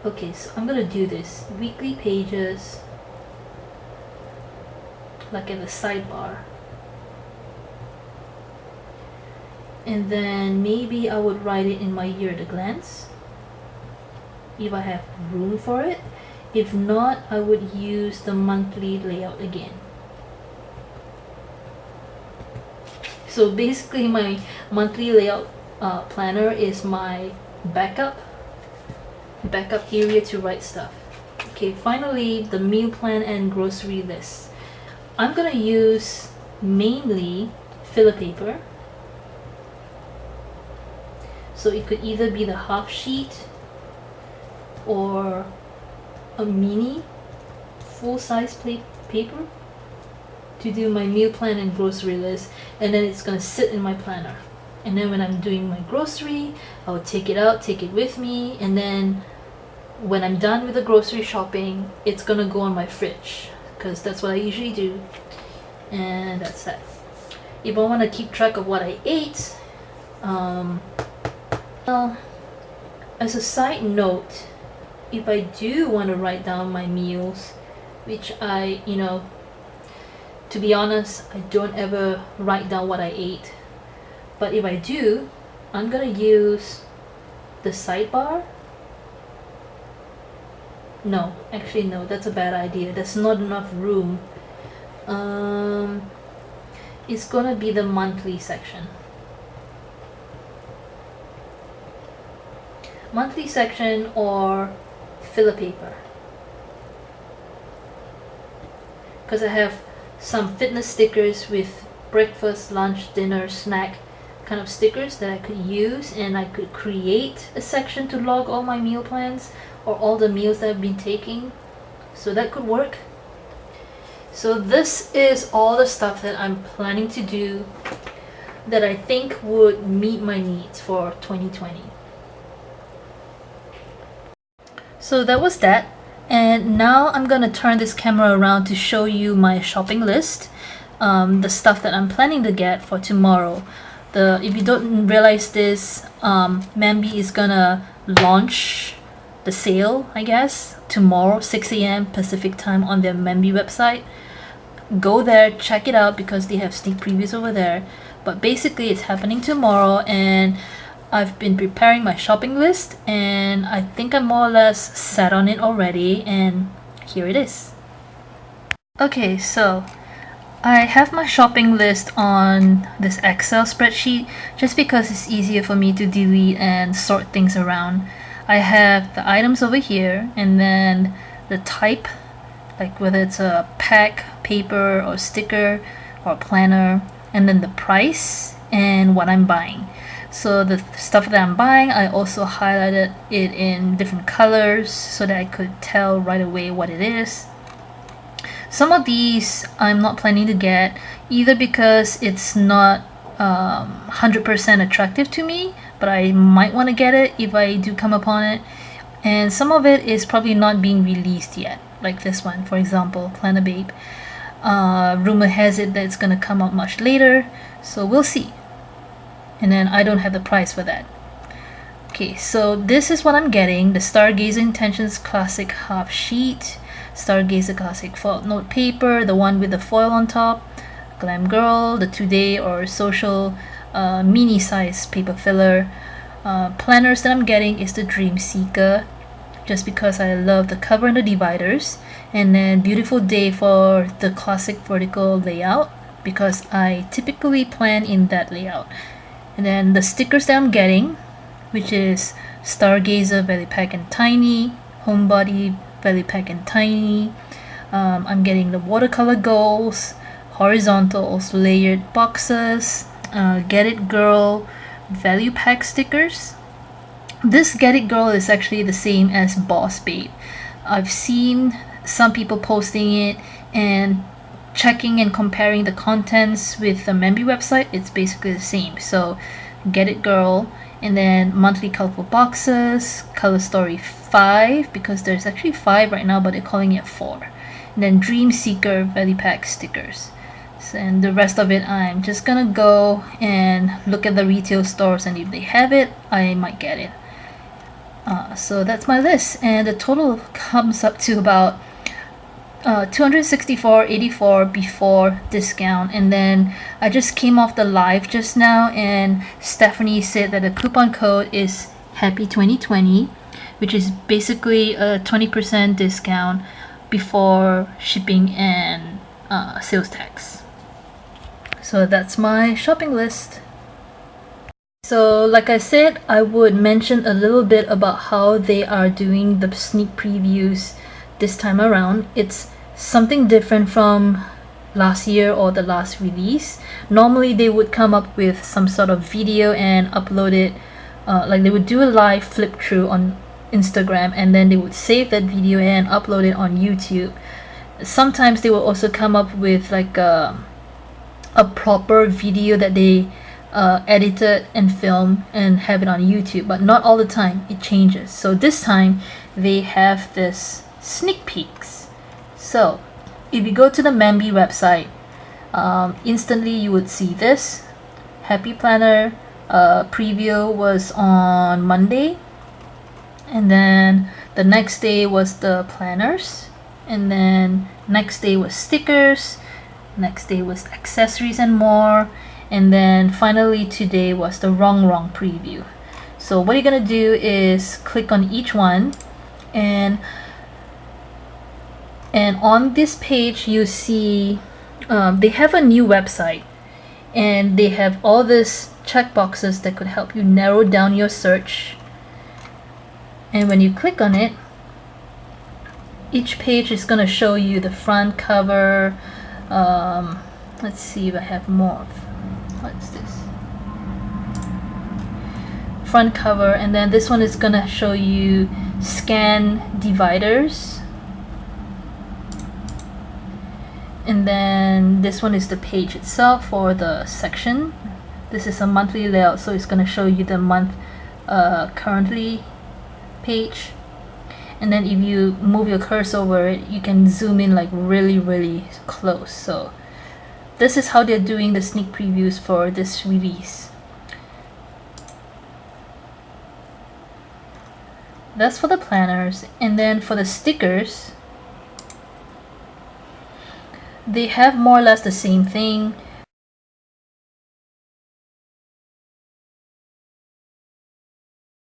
Okay, so I'm gonna do this weekly pages, like in the sidebar. And then maybe I would write it in my year at a glance if I have room for it. If not, I would use the monthly layout again. So basically my monthly layout planner is my backup area to write stuff. Okay, finally the meal plan and grocery list. I'm gonna use mainly filler paper. So it could either be the half sheet or a mini full-size paper to do my meal plan and grocery list, and then it's gonna sit in my planner. And then when I'm doing my grocery, I will take it out, take it with me, and then when I'm done with the grocery shopping, it's gonna go on my fridge because that's what I usually do. And that's that. If I want to keep track of what I ate, well, as a side note, if I do want to write down my meals, which I, to be honest, I don't ever write down what I ate. But if I do, I'm gonna use the sidebar. No, actually no, that's a bad idea. There's not enough room. It's gonna be the monthly section. Monthly section or filler paper. Because I have some fitness stickers with breakfast, lunch, dinner, snack kind of stickers that I could use, and I could create a section to log all my meal plans or all the meals that I've been taking. So that could work. So this is all the stuff that I'm planning to do that I think would meet my needs for 2020. So that was that. And now I'm gonna turn this camera around to show you my shopping list, the stuff that I'm planning to get for tomorrow. If you don't realize this, Mambi is gonna launch the sale, I guess, tomorrow 6 a.m. Pacific time on their Mambi website. Go there, check it out because they have sneak previews over there. But basically it's happening tomorrow, and I've been preparing my shopping list, and I think I'm more or less set on it already, and here it is. Okay, so I have my shopping list on this Excel spreadsheet just because it's easier for me to delete and sort things around. I have the items over here, and then the type, like whether it's a pack, paper, or sticker, or planner, and then the price and what I'm buying. So the stuff that I'm buying, I also highlighted it in different colors so that I could tell right away what it is. Some of these I'm not planning to get, either because it's not 100% attractive to me, but I might want to get it if I do come upon it. And some of it is probably not being released yet, like this one, for example, Planner Babe. Rumor has it that it's going to come out much later, so we'll see. And then I don't have the price for that. Okay, so this is what I'm getting: the Stargazer Intentions Classic half sheet, Stargazer Classic foil note paper, the one with the foil on top, Glam Girl, the Today or Social mini size paper filler. Planners that I'm getting is the Dream Seeker, just because I love the cover and the dividers, and then Beautiful Day for the classic vertical layout because I typically plan in that layout. And then the stickers that I'm getting, which is Stargazer Valley Pack and Tiny, Homebody Valley Pack and Tiny. I'm getting the watercolor goals, horizontals, layered boxes, Get It Girl value pack stickers. This Get It Girl is actually the same as Boss Babe. I've seen some people posting it and checking and comparing the contents with the Mambi website. It's basically the same. So Get It Girl, and then monthly colorful boxes, Color Story 5, because there's actually 5 right now, but they're calling it 4. And then Dream Seeker Valley Pack stickers. So, and the rest of it, I'm just gonna go and look at the retail stores, and if they have it, I might get it. So that's my list, and the total comes up to about $264.84 before discount. And then I just came off the live just now, and Stephanie said that the coupon code is Happy 2020, which is basically a 20% discount before shipping and sales tax. So that's my shopping list. So like I said, I would mention a little bit about how they are doing the sneak previews this time around. It's something different from last year or the last release. Normally they would come up with some sort of video and upload it, like they would do a live flip through on Instagram, and then they would save that video and upload it on YouTube. Sometimes they will also come up with like a proper video that they edited and film and have it on YouTube, but not all the time. It changes. So this time they have this sneak peeks. So if you go to the Mambi website, instantly you would see this Happy Planner preview was on Monday, and then the next day was the planners, and then next day was stickers, next day was accessories and more, and then finally today was the wrong preview. So what you're gonna do is click on each one, and on this page you see they have a new website, and they have all these checkboxes that could help you narrow down your search. And when you click on it, each page is going to show you the front cover. Let's see if I have more. What's this? Front cover, and then this one is going to show you scan dividers. And then this one is the page itself for the section. This is a monthly layout, so it's going to show you the month currently page. And then if you move your cursor over it, you can zoom in like really close. So this is how they're doing the sneak previews for this release. That's for the planners. And then for the stickers, they have more or less the same thing.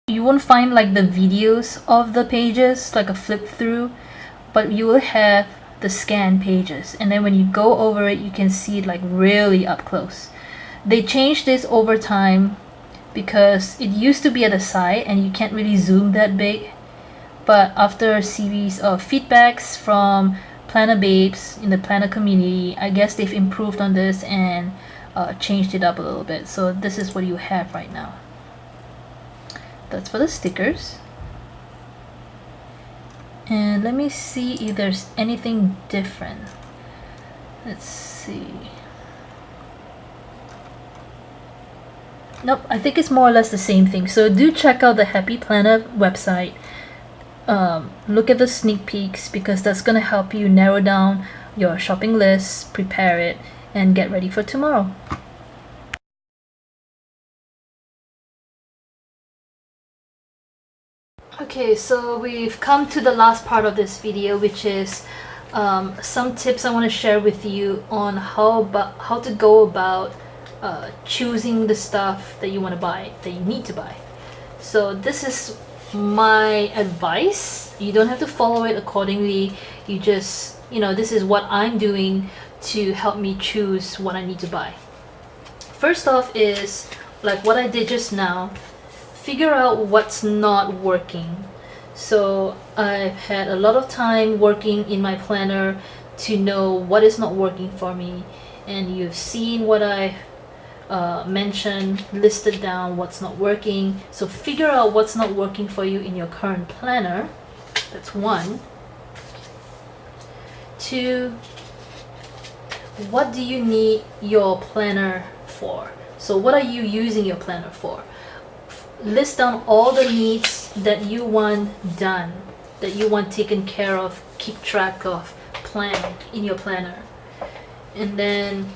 You won't find like the videos of the pages, like a flip through, but you will have the scan pages, and then when you go over it you can see it like really up close. They changed this over time because it used to be at the side and you can't really zoom that big, but after a series of feedbacks from planner babes in the planner community, I guess they've improved on this and changed it up a little bit. So this is what you have right now. That's for the stickers. And let me see if there's anything different. Let's see. Nope, I think it's more or less the same thing. So do check out the Happy Planner website. Look at the sneak peeks, because that's gonna help you narrow down your shopping list, prepare it, and get ready for tomorrow. Okay, so we've come to the last part of this video, which is some tips I want to share with you on how to go about choosing the stuff that you want to buy, that you need to buy. So this is my advice. You don't have to follow it accordingly. You just, this is what I'm doing to help me choose what I need to buy. First off is like what I did just now. Figure out what's not working. So I've had a lot of time working in my planner to know what is not working for me, and you've seen what I mentioned, listed down what's not working. So figure out what's not working for you in your current planner. That's one. Two, what do you need your planner for? So what are you using your planner for? List down all the needs that you want done, that you want taken care of, keep track of, plan in your planner. And then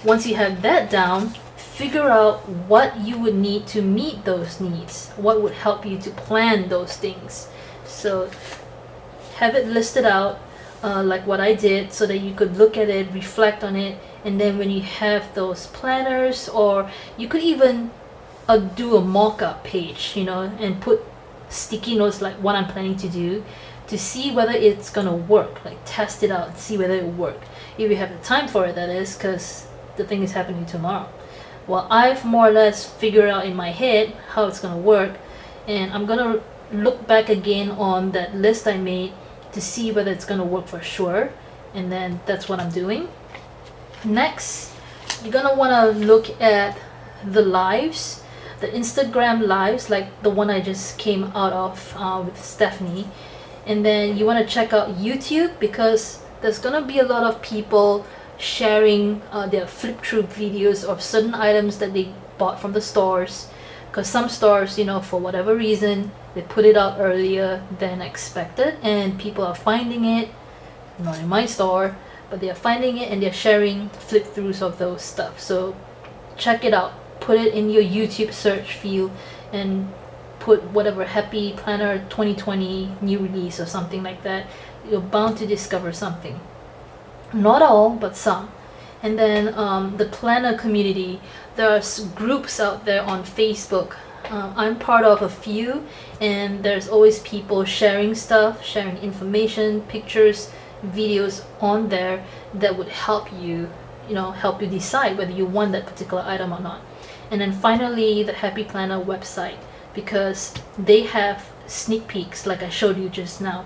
once you have that down, figure out what you would need to meet those needs, what would help you to plan those things. So have it listed out like what I did, so that you could look at it, reflect on it, and then when you have those planners, or you could even do a mock-up page, and put sticky notes like what I'm planning to do, to see whether it's gonna work, like test it out, see whether it will work. If you have the time for it, that is, because the thing is happening tomorrow. Well, I've more or less figured out in my head how it's gonna work, and I'm gonna look back again on that list I made to see whether it's gonna work for sure, and then that's what I'm doing. Next, you're gonna wanna look at the lives, the Instagram lives, like the one I just came out of with Stephanie, and then you wanna check out YouTube, because there's gonna be a lot of people sharing their flip through videos of certain items that they bought from the stores, because some stores, you know, for whatever reason, they put it out earlier than expected, and people are finding it. Not in my store, but they are finding it and they're sharing flip throughs of those stuff. So check it out, put it in your YouTube search field and put whatever Happy Planner 2020 new release or something like that. You're bound to discover something. Not all, but some. And then the planner community, there are groups out there on Facebook. I'm part of a few, and there's always people sharing stuff, sharing information, pictures, videos on there that would help you, help you decide whether you want that particular item or not. And then finally, the Happy Planner website, because they have sneak peeks like I showed you just now.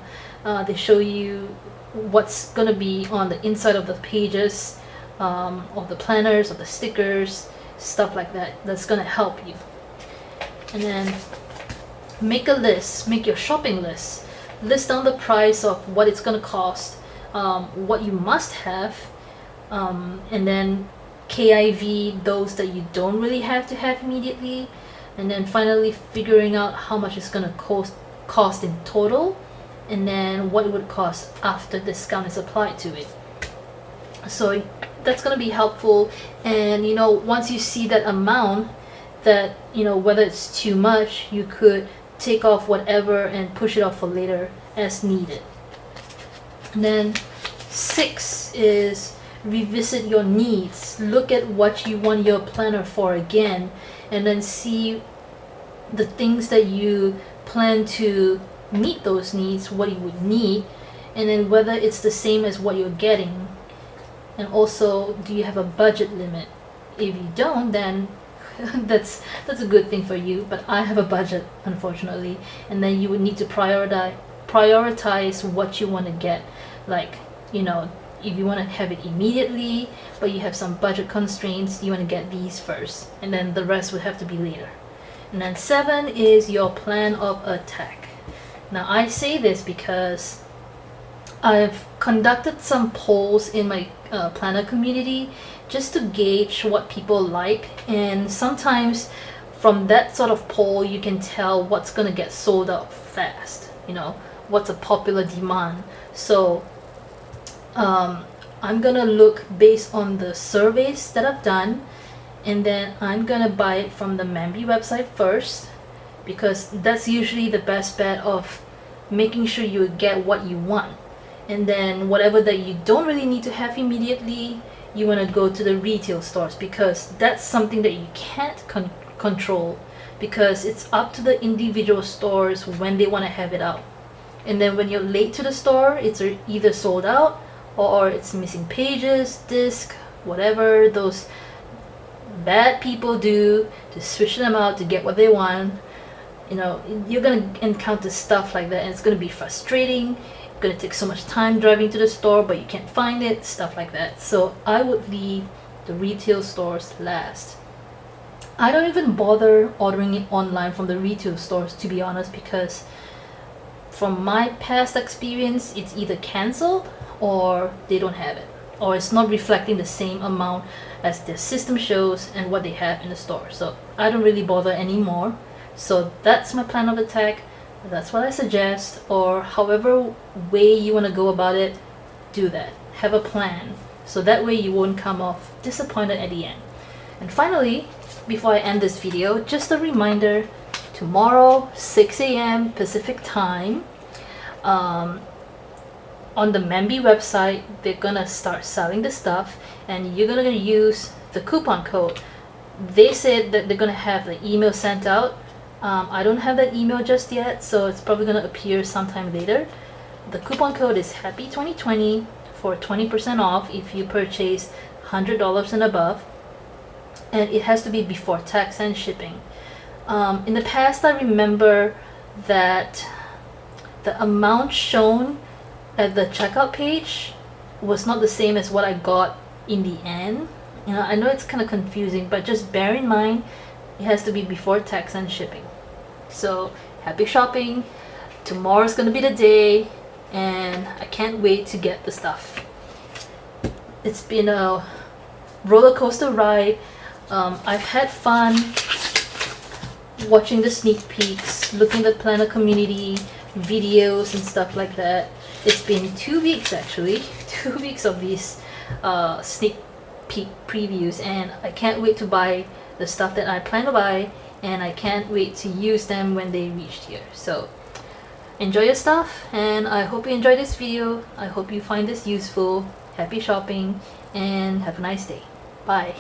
They show you what's gonna be on the inside of the pages, of the planners, of the stickers, stuff like that. That's gonna help you. And then make a list, make your shopping list. List down the price of what it's gonna cost, what you must have, and then KIV those that you don't really have to have immediately, and then finally figuring out how much it's gonna cost in total, and then what it would cost after discount is applied to it. So that's gonna be helpful, and once you see that amount, that whether it's too much, you could take off whatever and push it off for later as needed. And then 6 is revisit your needs. Look at what you want your planner for again, and then see the things that you plan to meet those needs, what you would need, and then whether it's the same as what you're getting. And also, do you have a budget limit? If you don't, then that's a good thing for you, but I have a budget, unfortunately, and then you would need to prioritize what you want to get. Like, if you want to have it immediately, but you have some budget constraints, you want to get these first, and then the rest would have to be later. And then 7 is your plan of attack. Now, I say this because I've conducted some polls in my planner community just to gauge what people like, and sometimes from that sort of poll you can tell what's gonna get sold out fast, what's a popular demand. So I'm gonna look based on the surveys that I've done, and then I'm gonna buy it from the Mambi website first, because that's usually the best bet of making sure you get what you want. And then whatever that you don't really need to have immediately, you want to go to the retail stores, because that's something that you can't control, because it's up to the individual stores when they want to have it out. And then when you're late to the store, it's either sold out or it's missing pages, disc, whatever those bad people do to switch them out to get what they want. You're gonna encounter stuff like that, and it's gonna be frustrating. Gonna take so much time driving to the store, but you can't find it, stuff like that. So I would leave the retail stores last. I don't even bother ordering it online from the retail stores, to be honest, because from my past experience, it's either canceled or they don't have it, or it's not reflecting the same amount as their system shows and what they have in the store. So I don't really bother anymore. So that's my plan of attack. That's what I suggest, or however way you want to go about it, do that. Have a plan, so that way you won't come off disappointed at the end. And finally, before I end this video, just a reminder, tomorrow 6 a.m. Pacific time, on the Mambi website, they're gonna start selling the stuff, and you're gonna use the coupon code. They said that they're gonna have the email sent out. I don't have that email just yet, so it's probably going to appear sometime later. The coupon code is HAPPY2020 for 20% off if you purchase $100 and above, and it has to be before tax and shipping. In the past, I remember that the amount shown at the checkout page was not the same as what I got in the end. You know, I know it's kind of confusing, but just bear in mind it has to be before tax and shipping. So happy shopping. Tomorrow's gonna be the day, and I can't wait to get the stuff. It's been a roller coaster ride. I've had fun watching the sneak peeks, looking at the planner community videos and stuff like that. It's been 2 weeks actually, 2 weeks of these sneak peek previews, and I can't wait to buy the stuff that I plan to buy, and I can't wait to use them when they reach here. So enjoy your stuff, and I hope you enjoyed this video. I hope you find this useful. Happy shopping, and have a nice day. Bye.